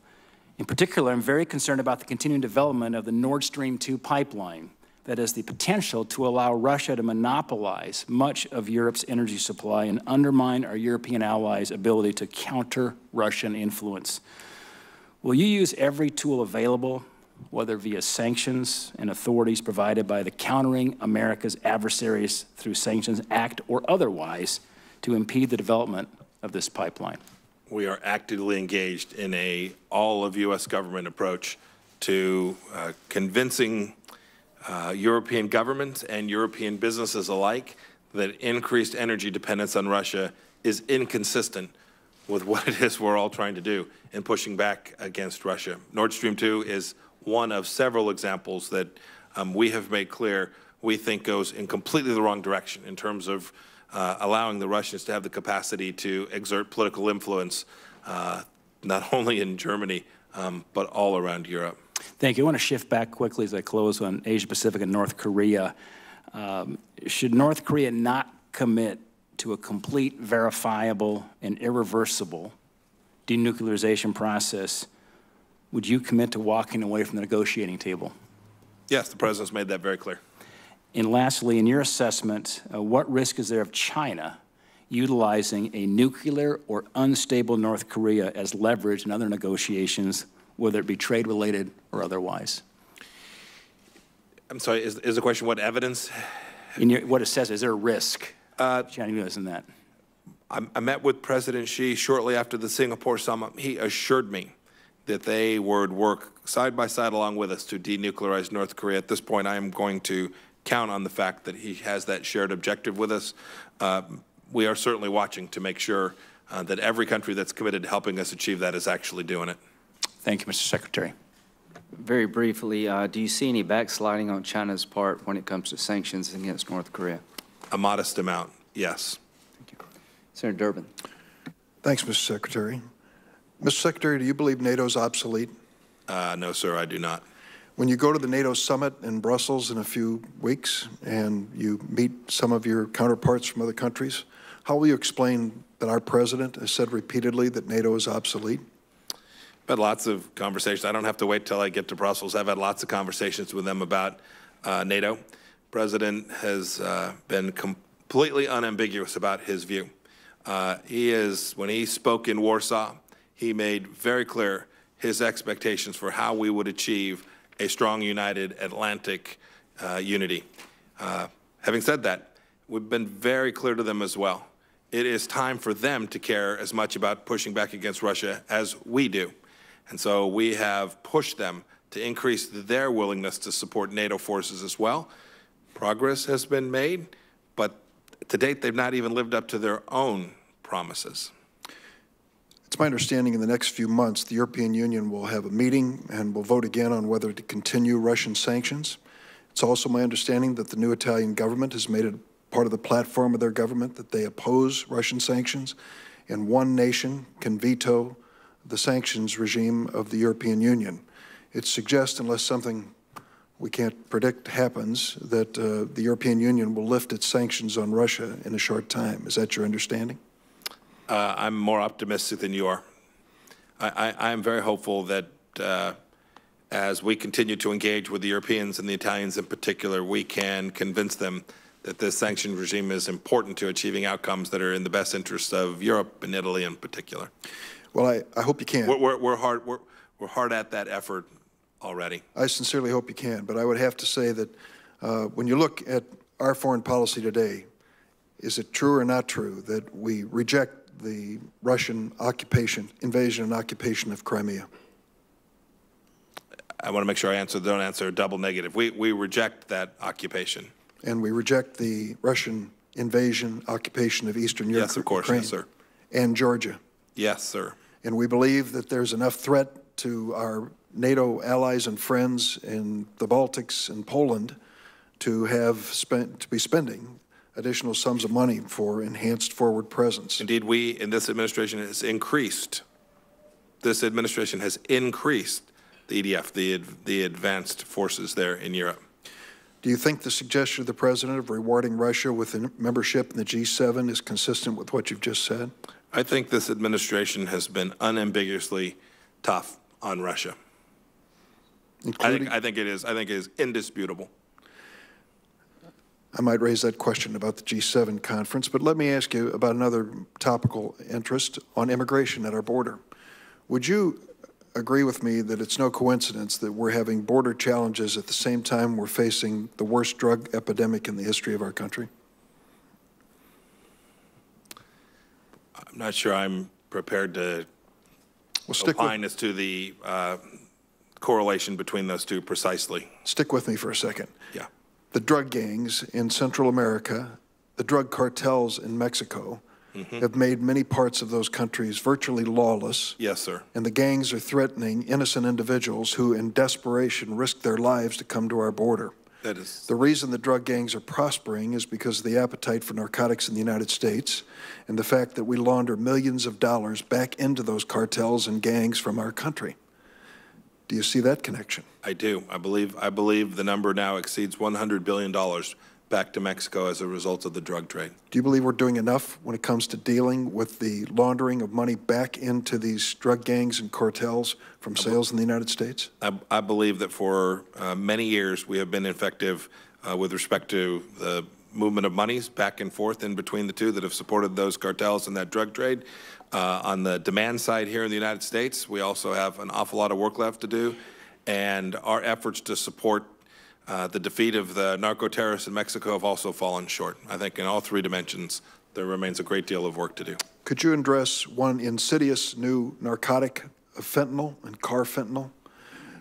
In particular, I'm very concerned about the continuing development of the Nord Stream 2 pipeline that has the potential to allow Russia to monopolize much of Europe's energy supply and undermine our European allies' ability to counter Russian influence. Will you use every tool available, whether via sanctions and authorities provided by the Countering America's Adversaries Through Sanctions Act or otherwise, to impede the development of this pipeline? We are actively engaged in a all-of-U.S. government approach to convincing European governments and European businesses alike that increased energy dependence on Russia is inconsistent with what it is we're all trying to do in pushing back against Russia. Nord Stream 2 is one of several examples that we have made clear we think goes in completely the wrong direction in terms of allowing the Russians to have the capacity to exert political influence, not only in Germany, but all around Europe. Thank you. I want to shift back quickly as I close on Asia Pacific and North Korea. Should North Korea not commit to a complete, verifiable, and irreversible denuclearization process, would you commit to walking away from the negotiating table? Yes, the President's made that very clear. And lastly, in your assessment, what risk is there of China utilizing a nuclear or unstable North Korea as leverage in other negotiations, whether it be trade-related or otherwise? I'm sorry, is the question what evidence? What it says, is there a risk China utilizing that? I met with President Xi shortly after the Singapore summit. He assured me that they would work side by side along with us to denuclearize North Korea. At this point, I am going to count on the fact that he has that shared objective with us. We are certainly watching to make sure that every country that's committed to helping us achieve that is actually doing it. Thank you, Mr. Secretary. Very briefly, do you see any backsliding on China's part when it comes to sanctions against North Korea? A modest amount, yes. Thank you. Senator Durbin. Thanks, Mr. Secretary. Mr. Secretary, do you believe NATO is obsolete? No, sir, I do not. When you go to the NATO summit in Brussels in a few weeks and you meet some of your counterparts from other countries, how will you explain that our president has said repeatedly that NATO is obsolete? had lots of conversations. I don't have to wait till I get to Brussels. I've had lots of conversations with them about NATO. President has been completely unambiguous about his view. When he spoke in Warsaw, he made very clear his expectations for how we would achieve a strong, united Atlantic unity. Having said that, we've been very clear to them as well. It is time for them to care as much about pushing back against Russia as we do. And so we have pushed them to increase their willingness to support NATO forces as well. Progress has been made, but to date, they've not even lived up to their own promises. It's my understanding in the next few months, the European Union will have a meeting and will vote again on whether to continue Russian sanctions. It's also my understanding that the new Italian government has made it part of the platform of their government that they oppose Russian sanctions, and one nation can veto the sanctions regime of the European Union. It suggests, unless something we can't predict happens, that the European Union will lift its sanctions on Russia in a short time. Is that your understanding? I'm more optimistic than you are. I am very hopeful that as we continue to engage with the Europeans and the Italians in particular, we can convince them that this sanction regime is important to achieving outcomes that are in the best interest of Europe and Italy in particular. Well, I hope you can. We're hard at that effort already. I sincerely hope you can, but I would have to say that when you look at our foreign policy today, is it true or not true that we reject the Russian invasion and occupation of Crimea? I want to make sure I don't answer a double negative. We reject that occupation. And we reject the Russian invasion, occupation of Eastern Europe. Yes, of course, Ukraine, yes, sir. And Georgia. Yes, sir. And we believe that there's enough threat to our NATO allies and friends in the Baltics and Poland to be spending additional sums of money for enhanced forward presence. Indeed, we in this administration has increased. This administration has increased the EDF, the advanced forces there in Europe. Do you think the suggestion of the President of rewarding Russia with membership in the G7 is consistent with what you've just said? I think this administration has been unambiguously tough on Russia. I think it is indisputable. I might raise that question about the G7 conference, but let me ask you about another topical interest on immigration at our border. Would you agree with me that it's no coincidence that we're having border challenges at the same time we're facing the worst drug epidemic in the history of our country? I'm not sure I'm prepared to opine as to the correlation between those two precisely. Stick with me for a second. Yeah. The drug gangs in Central America, the drug cartels in Mexico, have made many parts of those countries virtually lawless. Yes, sir. And the gangs are threatening innocent individuals who, in desperation, risk their lives to come to our border. That is. The reason the drug gangs are prospering is because of the appetite for narcotics in the United States and the fact that we launder millions of dollars back into those cartels and gangs from our country. Do you see that connection? I do. I believe the number now exceeds $100 billion back to Mexico as a result of the drug trade. Do you believe we're doing enough when it comes to dealing with the laundering of money back into these drug gangs and cartels from sales in the United States? I believe that for many years we have been effective with respect to the movement of monies back and forth in between the two that have supported those cartels and that drug trade. On the demand side here in the United States, we also have an awful lot of work left to do, and our efforts to support the defeat of the narco-terrorists in Mexico have also fallen short. I think in all three dimensions, there remains a great deal of work to do. Could you address one insidious new narcotic of fentanyl and carfentanil,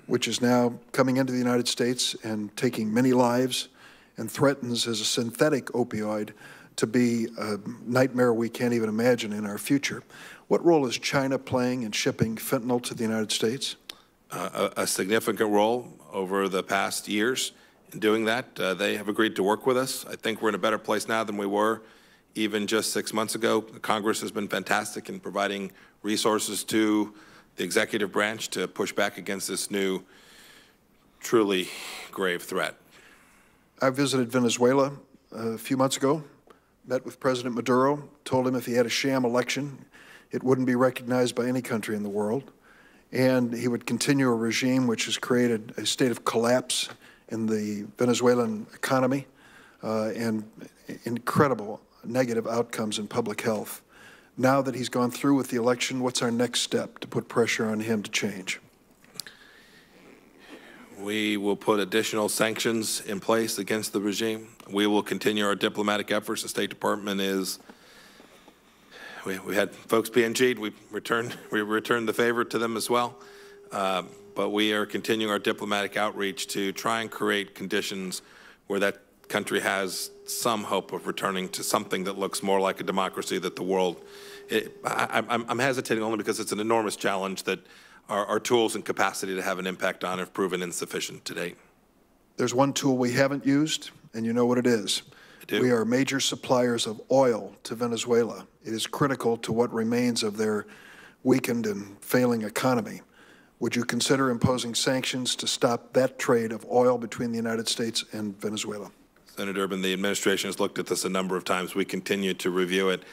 which is now coming into the United States and taking many lives and threatens as a synthetic opioid to be a nightmare we can't even imagine in our future? What role is China playing in shipping fentanyl to the United States? A significant role over the past years in doing that. They have agreed to work with us. I think we're in a better place now than we were even just 6 months ago. Congress has been fantastic in providing resources to the executive branch to push back against this new, truly grave threat. I visited Venezuela a few months ago, met with President Maduro, told him if he had a sham election, it wouldn't be recognized by any country in the world. and he would continue a regime which has created a state of collapse in the Venezuelan economy and incredible negative outcomes in public health. Now that he's gone through with the election, what's our next step to put pressure on him to change? We will put additional sanctions in place against the regime. We will continue our diplomatic efforts. The State Department is, we had folks PNG'd. We returned the favor to them as well. But we are continuing our diplomatic outreach to try and create conditions where that country has some hope of returning to something that looks more like a democracy that the world, I'm hesitating only because it's an enormous challenge that our tools and capacity to have an impact on have proven insufficient to date. There's one tool we haven't used, and you know what it is. We are major suppliers of oil to Venezuela. It is critical to what remains of their weakened and failing economy. Would you consider imposing sanctions to stop that trade of oil between the United States and Venezuela? Senator Durbin, the administration has looked at this a number of times. We continue to review it.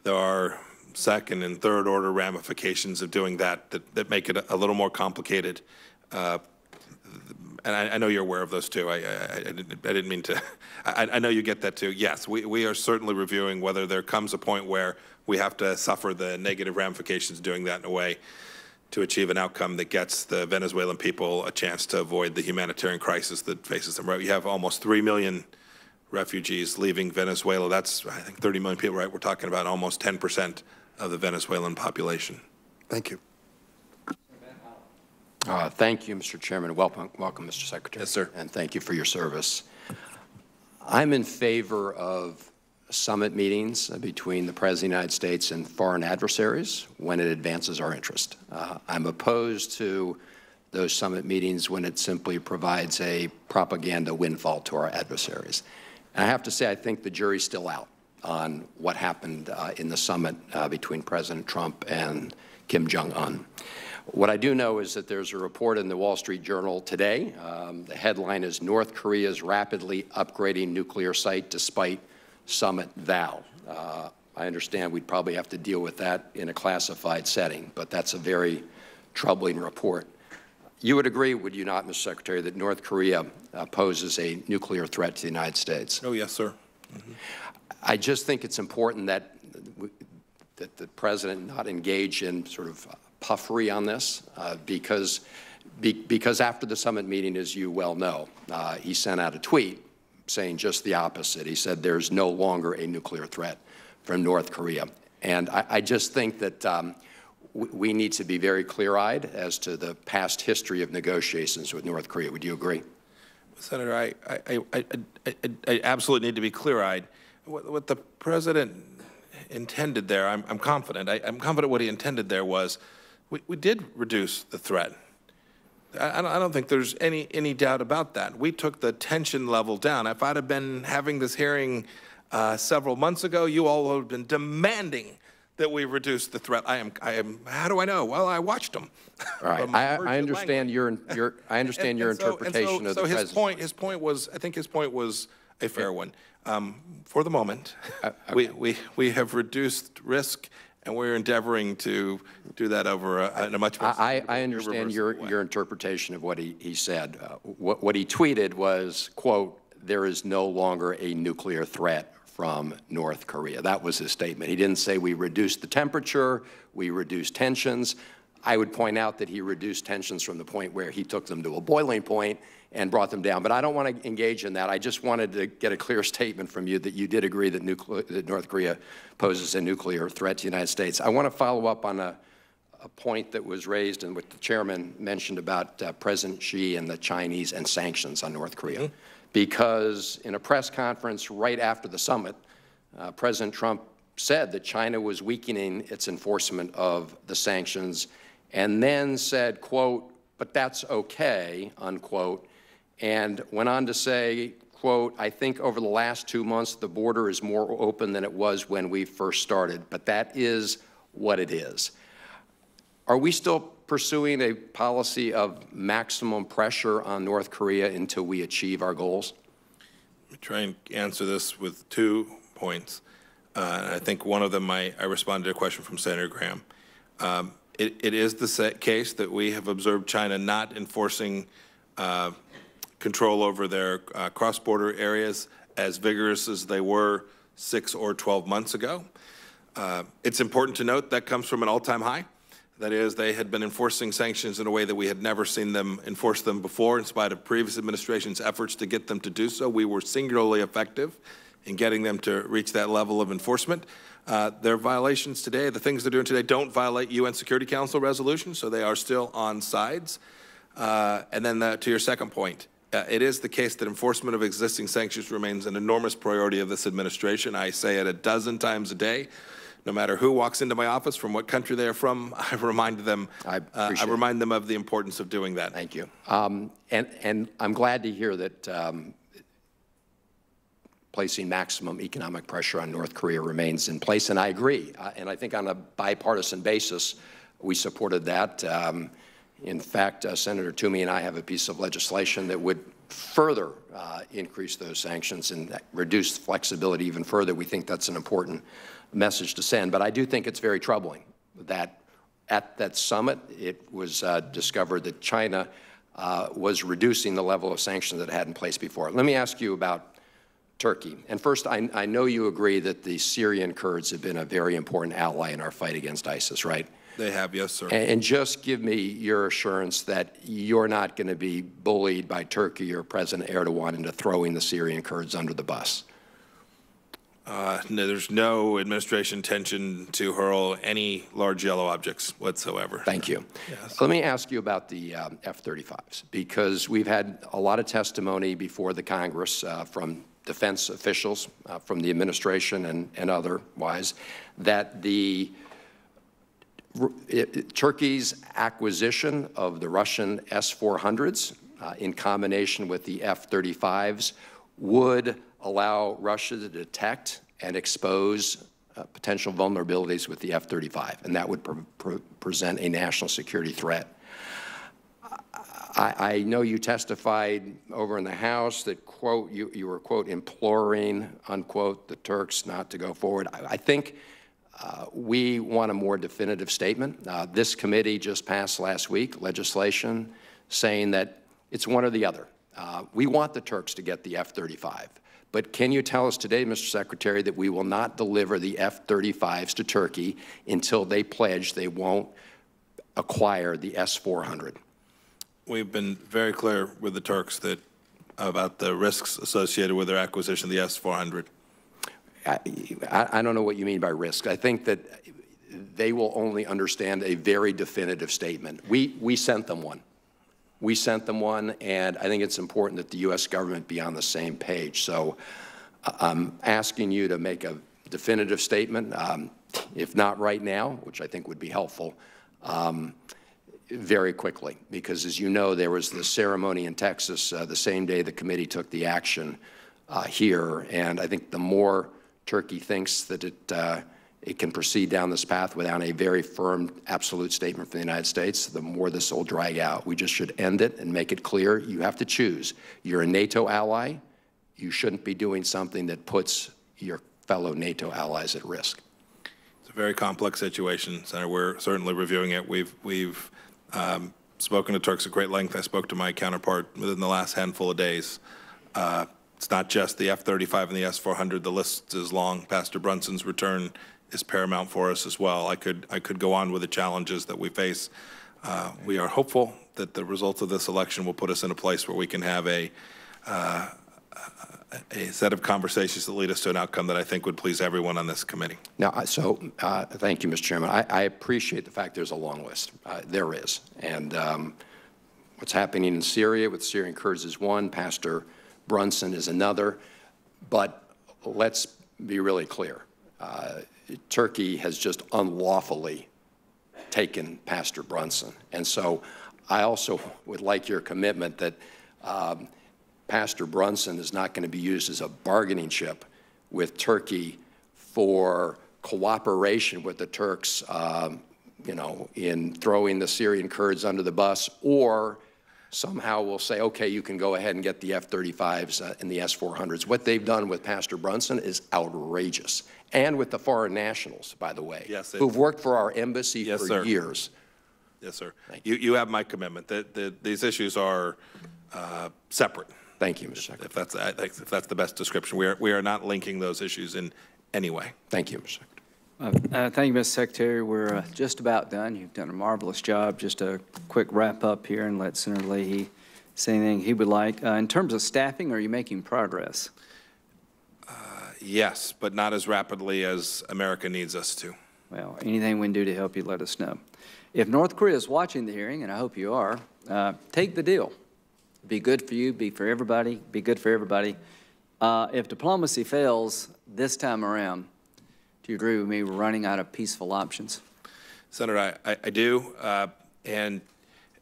There are second and third order ramifications of doing that make it a little more complicated. And I know you're aware of those too. I didn't mean to. I know you get that too. Yes, we are certainly reviewing whether there comes a point where we have to suffer the negative ramifications of doing that in a way to achieve an outcome that gets the Venezuelan people a chance to avoid the humanitarian crisis that faces them. Right, you have almost 3 million refugees leaving Venezuela. That's, I think, 30 million people, right? We're talking about almost 10% of the Venezuelan population. Thank you. Thank you, Mr. Chairman. Welcome, Mr. Secretary. Yes, sir. And thank you for your service. I'm in favor of summit meetings between the President of the United States and foreign adversaries when it advances our interest. I'm opposed to those summit meetings when it simply provides a propaganda windfall to our adversaries. And I have to say, I think the jury's still out on what happened in the summit between President Trump and Kim Jong-un. What I do know is that there's a report in the Wall Street Journal today. The headline is North Korea's rapidly upgrading nuclear site despite summit vow. I understand we'd probably have to deal with that in a classified setting, but that's a very troubling report. You would agree, would you not, Mr. Secretary, that North Korea poses a nuclear threat to the United States? Oh, yes, sir. Mm-hmm. I just think it's important that the President not engage in sort of puffery on this because after the summit meeting, as you well know, he sent out a tweet saying just the opposite. He said there's no longer a nuclear threat from North Korea. And I just think that we need to be very clear-eyed as to the past history of negotiations with North Korea. Would you agree? Senator, I absolutely need to be clear-eyed. What the President intended there, I'm confident. I'm confident what he intended there was we did reduce the threat. I don't think there's any doubt about that. We took the tension level down. If I'd have been having this hearing several months ago, you all would have been demanding that we reduce the threat. I am. How do I know? Well, I watched them. All right. I understand your interpretation of the President's. So his point was, I think his point was a fair one. For the moment, okay. we have reduced risk, and we're endeavoring to do that over in a much more. I understand your interpretation of what he said. What he tweeted was, quote, "There is no longer a nuclear threat from North Korea." That was his statement. He didn't say we reduced the temperature, we reduced tensions. I would point out that he reduced tensions from the point where he took them to a boiling point and brought them down. But I don't want to engage in that. I just wanted to get a clear statement from you that you did agree that North Korea poses a nuclear threat to the United States. I want to follow up on a point that was raised and what the chairman mentioned about President Xi and the Chinese and sanctions on North Korea. Mm-hmm. Because in a press conference right after the summit, President Trump said that China was weakening its enforcement of the sanctions and then said, quote, "but that's okay," unquote, and went on to say, quote, "I think over the last 2 months, the border is more open than it was when we first started, but that is what it is." Are we still pursuing a policy of maximum pressure on North Korea until we achieve our goals? Let me try and answer this with 2 points. I think one of them, I responded to a question from Senator Graham. It is the case that we have observed China not enforcing control over their cross-border areas as vigorous as they were 6 or 12 months ago. It's important to note that comes from an all-time high. That is, they had been enforcing sanctions in a way that we had never seen them enforce them before, in spite of previous administrations' efforts to get them to do so. We were singularly effective in getting them to reach that level of enforcement. Their violations today, the things they're doing today, don't violate UN Security Council resolutions, so they are still on sides. And then to your second point, it is the case that enforcement of existing sanctions remains an enormous priority of this administration. I say it a dozen times a day. No matter who walks into my office, from what country they are from, I remind them of the importance of doing that. Thank you. And I'm glad to hear that placing maximum economic pressure on North Korea remains in place, and I agree. And I think on a bipartisan basis, we supported that. In fact, Senator Toomey and I have a piece of legislation that would further increase those sanctions and reduce flexibility even further. We think that's an important message to send. But I do think it's very troubling that at that summit, it was discovered that China was reducing the level of sanctions that it had in place before. Let me ask you about Turkey. And first, I know you agree that the Syrian Kurds have been a very important ally in our fight against ISIS, right? They have, yes, sir. And just give me your assurance that you're not going to be bullied by Turkey or President Erdogan into throwing the Syrian Kurds under the bus. No, there's no administration intention to hurl any large yellow objects whatsoever. Thank you. Yes. Let me ask you about the F-35s, because we've had a lot of testimony before the Congress from defense officials, from the administration and otherwise, that Turkey's acquisition of the Russian S-400s in combination with the F-35s would allow Russia to detect and expose potential vulnerabilities with the F-35, and that would present a national security threat. I know you testified over in the House that, quote, you were, quote, imploring, unquote, the Turks not to go forward. I think we want a more definitive statement. This committee just passed last week legislation saying that it's one or the other. We want the Turks to get the F-35. But can you tell us today, Mr. Secretary, that we will not deliver the F-35s to Turkey until they pledge they won't acquire the S-400? We've been very clear with the Turks about the risks associated with their acquisition of the S-400. I don't know what you mean by risk. I think that they will only understand a very definitive statement. We sent them one. We sent them one, and I think it's important that the U.S. government be on the same page. So I'm asking you to make a definitive statement, if not right now, which I think would be helpful, very quickly. Because as you know, there was the ceremony in Texas the same day the committee took the action here, and I think the more Turkey thinks that it can proceed down this path without a very firm, absolute statement from the United States, the more this will drag out. We just should end it and make it clear. You have to choose. You're a NATO ally. You shouldn't be doing something that puts your fellow NATO allies at risk. It's a very complex situation, Senator. We're certainly reviewing it. We've spoken to Turks at great length. I spoke to my counterpart within the last handful of days. It's not just the F-35 and the S-400. The list is long. Pastor Brunson's return is paramount for us as well. I could go on with the challenges that we face. We are hopeful that the results of this election will put us in a place where we can have a set of conversations that lead us to an outcome that I think would please everyone on this committee. Now, thank you, Mr. Chairman. I appreciate the fact there's a long list. There is. And what's happening in Syria with Syrian Kurds is one. Pastor Brunson is another. But let's be really clear. Turkey has just unlawfully taken Pastor Brunson. And so I also would like your commitment that Pastor Brunson is not going to be used as a bargaining chip with Turkey for cooperation with the Turks, in throwing the Syrian Kurds under the bus, or somehow we'll say, okay, you can go ahead and get the F-35s and the S-400s. What they've done with Pastor Brunson is outrageous. And with the foreign nationals, by the way, who've worked for our embassy for years. Yes, sir. You have my commitment. These issues are separate. Thank you, Mr. Secretary. If that's the best description. We are not linking those issues in any way. Thank you, Mr. Thank you, Mr. Secretary. We're just about done. You've done a marvelous job. Just a quick wrap up here and let Senator Leahy say anything he would like. In terms of staffing, are you making progress? Yes, but not as rapidly as America needs us to. Well, anything we can do to help you, let us know. If North Korea is watching the hearing, and I hope you are, take the deal. Be good for you, be for everybody, be good for everybody. If diplomacy fails this time around, do you agree with me we're running out of peaceful options? Senator, I do, and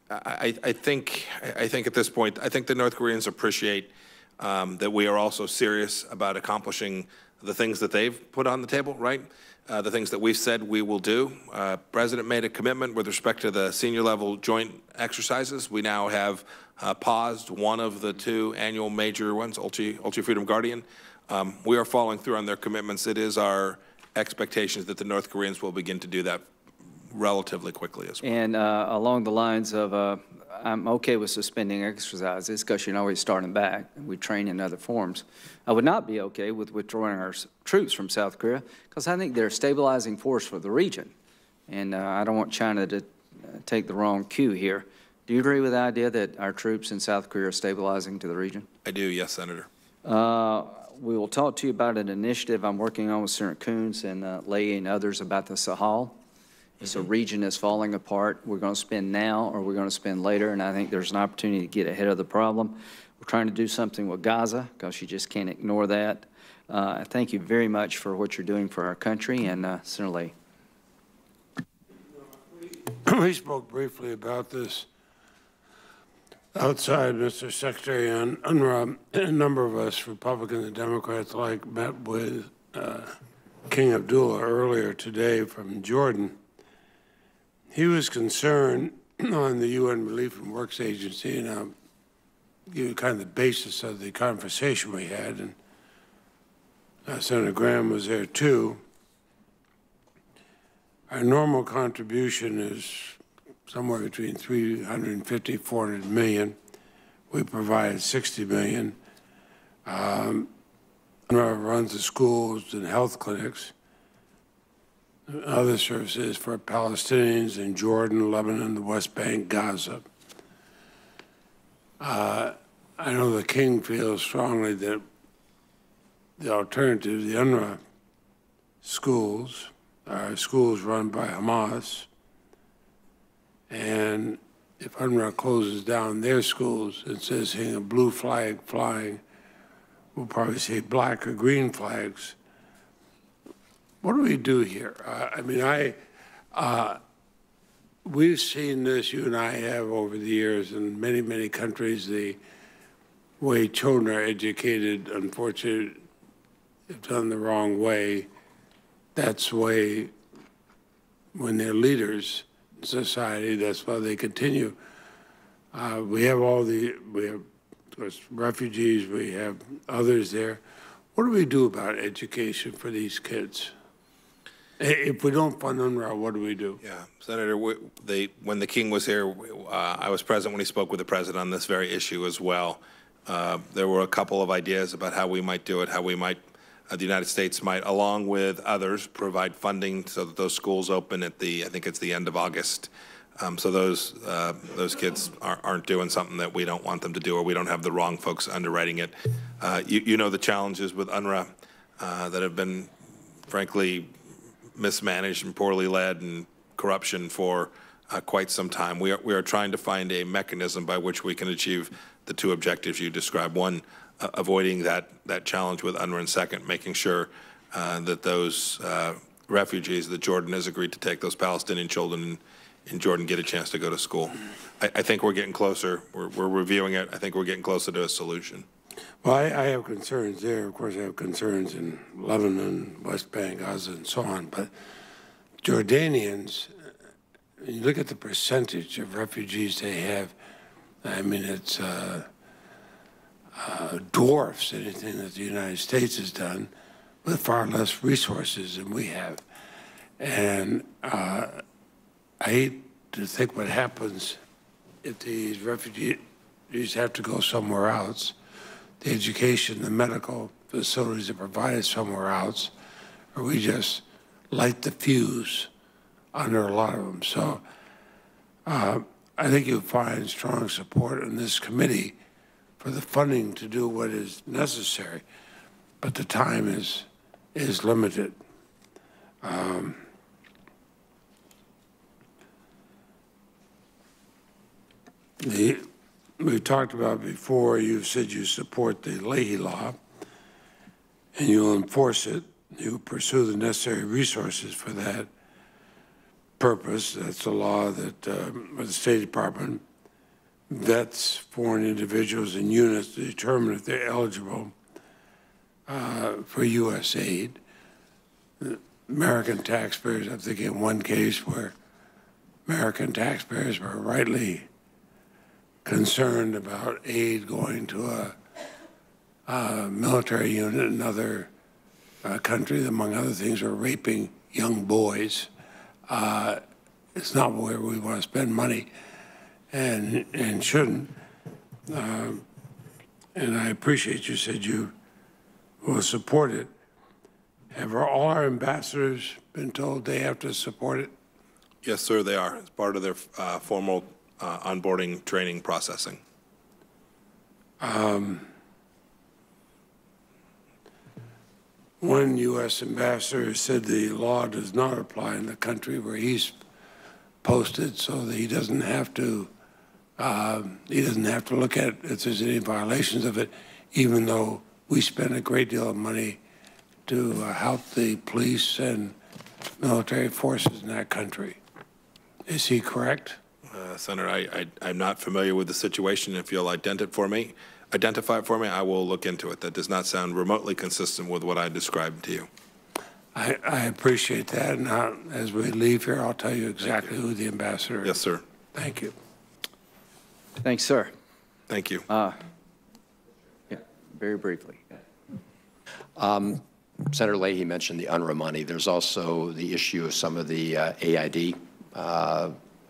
I think at this point, I think the North Koreans appreciate that we are also serious about accomplishing the things that they've put on the table, right? The things that we've said we will do. President made a commitment with respect to the senior level joint exercises. We now have paused one of the two annual major ones, Ultra Freedom Guardian. We are following through on their commitments. It is our expectations that the North Koreans will begin to do that relatively quickly as well. And along the lines of, I'm okay with suspending exercises because you're always starting back. We train in other forms. I would not be okay with withdrawing our troops from South Korea because I think they're a stabilizing force for the region. And I don't want China to take the wrong cue here. Do you agree with the idea that our troops in South Korea are stabilizing to the region? I do, yes, Senator. We will talk to you about an initiative I'm working on with Senator Coons and Leahy and others about the Sahel. It's a region that's falling apart. We're going to spend now or we're going to spend later, and I think there's an opportunity to get ahead of the problem. We're trying to do something with Gaza because you just can't ignore that. I thank you very much for what you're doing for our country, and Senator Leahy. We spoke briefly about this outside, Mr. Secretary, on UNRWA. A number of us, Republicans and Democrats alike, met with King Abdullah earlier today from Jordan. He was concerned on the UN Relief and Works Agency, and I'll give you kind of the basis of the conversation we had, and Senator Graham was there too. Our normal contribution is somewhere between 350, 400 million. We provided 60 million. UNRWA runs the schools and health clinics, other services for Palestinians in Jordan, Lebanon, the West Bank, Gaza. I know the King feels strongly that the alternative, the UNRWA schools, are schools run by Hamas, and if UNRWA closes down their schools, instead of seeing a blue flag flying, we'll probably see black or green flags. What do we do here? We've seen this, you and I have, over the years in many, many countries, the way children are educated, unfortunately, if done the wrong way. That's the way, when they're leaders in society, that's why they continue. We have of course, refugees, we have others there. What do we do about education for these kids? If we don't fund UNRWA, what do we do? Yeah, Senator, when the King was here, I was present when he spoke with the President on this very issue as well. There were a couple of ideas about how we might do it, how we might, the United States might, along with others, provide funding so that those schools open at I think it's the end of August. So those kids aren't doing something that we don't want them to do, or we don't have the wrong folks underwriting it. You know the challenges with UNRWA that have been, frankly, mismanaged and poorly led, and corruption for quite some time. We are trying to find a mechanism by which we can achieve the two objectives you described. One, avoiding that challenge with UNRWA, and second, making sure that those refugees that Jordan has agreed to take, those Palestinian children in Jordan, get a chance to go to school. I think we're getting closer. We're reviewing it. I think we're getting closer to a solution. Well, I have concerns there. Of course, I have concerns in Lebanon, West Bank, Gaza, and so on. But Jordanians, you look at the percentage of refugees they have, I mean, it's dwarfs anything that the United States has done with far less resources than we have. And I hate to think what happens if these refugees have to go somewhere else, the education, the medical facilities are provided somewhere else, or we just light the fuse under a lot of them. So I think you'll find strong support in this committee for the funding to do what is necessary, but the time is limited. We talked about before, you've said you support the Leahy Law, and you'll enforce it. You pursue the necessary resources for that purpose. That's a law that the State Department vets foreign individuals and units to determine if they're eligible for U.S. aid. American taxpayers, I'm thinking of one case where American taxpayers were rightly concerned about aid going to a military unit in another country, among other things, were raping young boys. It's not where we want to spend money, and shouldn't. And I appreciate you said you will support it. Have all our ambassadors been told they have to support it? Yes, sir, they are. It's part of their formal onboarding training processing. One U.S. ambassador said the law does not apply in the country where he's posted, so that he doesn't have to look at if there's any violations of it, even though we spend a great deal of money to help the police and military forces in that country. Is he correct? Senator, I'm not familiar with the situation. If you'll identify it for me, I will look into it. That does not sound remotely consistent with what I described to you. I appreciate that. And as we leave here, I'll tell you exactly who the ambassador is. Yes, sir. Thank you. Thanks, sir. Thank you. Yeah, very briefly. Senator Leahy mentioned the UNRWA money. There's also the issue of some of the AID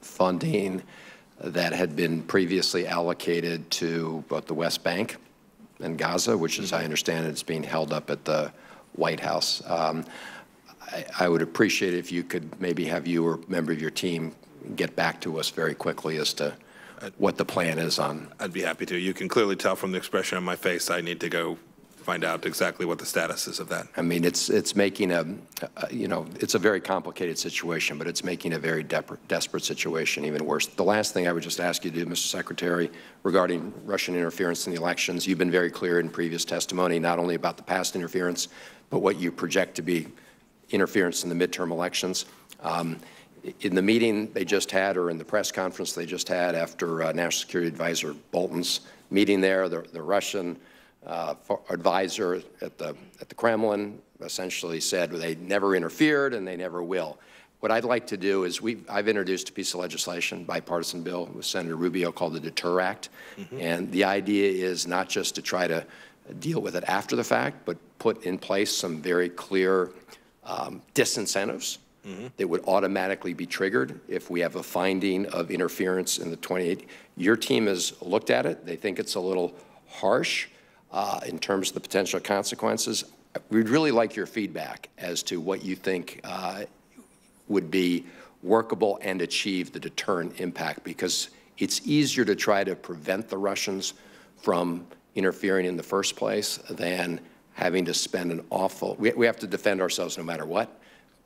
funding that had been previously allocated to both the West Bank and Gaza, which, as I understand it, is being held up at the White House. I would appreciate it if you could maybe have you or a member of your team get back to us very quickly as to what the plan is on. I'd be happy to. You can clearly tell from the expression on my face I need to go find out exactly what the status is of that. I mean, it's making it's a very complicated situation, but it's making a very desperate situation even worse. The last thing I would just ask you to do, Mr. Secretary, regarding Russian interference in the elections, you've been very clear in previous testimony, not only about the past interference, but what you project to be interference in the midterm elections. In the meeting they just had, or in the press conference they just had after National Security Advisor Bolton's meeting there, the Russian advisor at the Kremlin essentially said they never interfered and they never will. What I'd like to do is I've introduced a piece of legislation, bipartisan bill with Senator Rubio called the Deter Act. And the idea is not just to try to deal with it after the fact, but put in place some very clear disincentives that would automatically be triggered if we have a finding of interference in the 28. Your team has looked at it. They think it's a little harsh in terms of the potential consequences. We'd really like your feedback as to what you think would be workable and achieve the deterrent impact, because it's easier to try to prevent the Russians from interfering in the first place than having to spend an awful, we have to defend ourselves no matter what,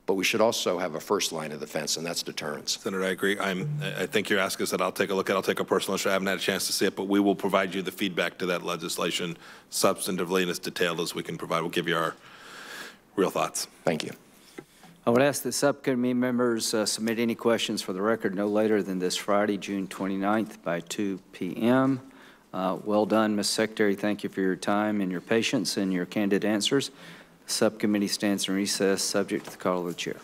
but we should also have a first line of defense, and that's deterrence. Senator, I agree. I think your ask is that I'll take a look at it. I'll take a personal issue. I haven't had a chance to see it, but we will provide you the feedback to that legislation substantively and as detailed as we can provide. We'll give you our real thoughts. Thank you. I would ask that subcommittee members submit any questions for the record no later than this Friday, June 29th by 2 p.m. Well done, Ms. Secretary. Thank you for your time and your patience and your candid answers. The subcommittee stands in recess subject to the call of the chair.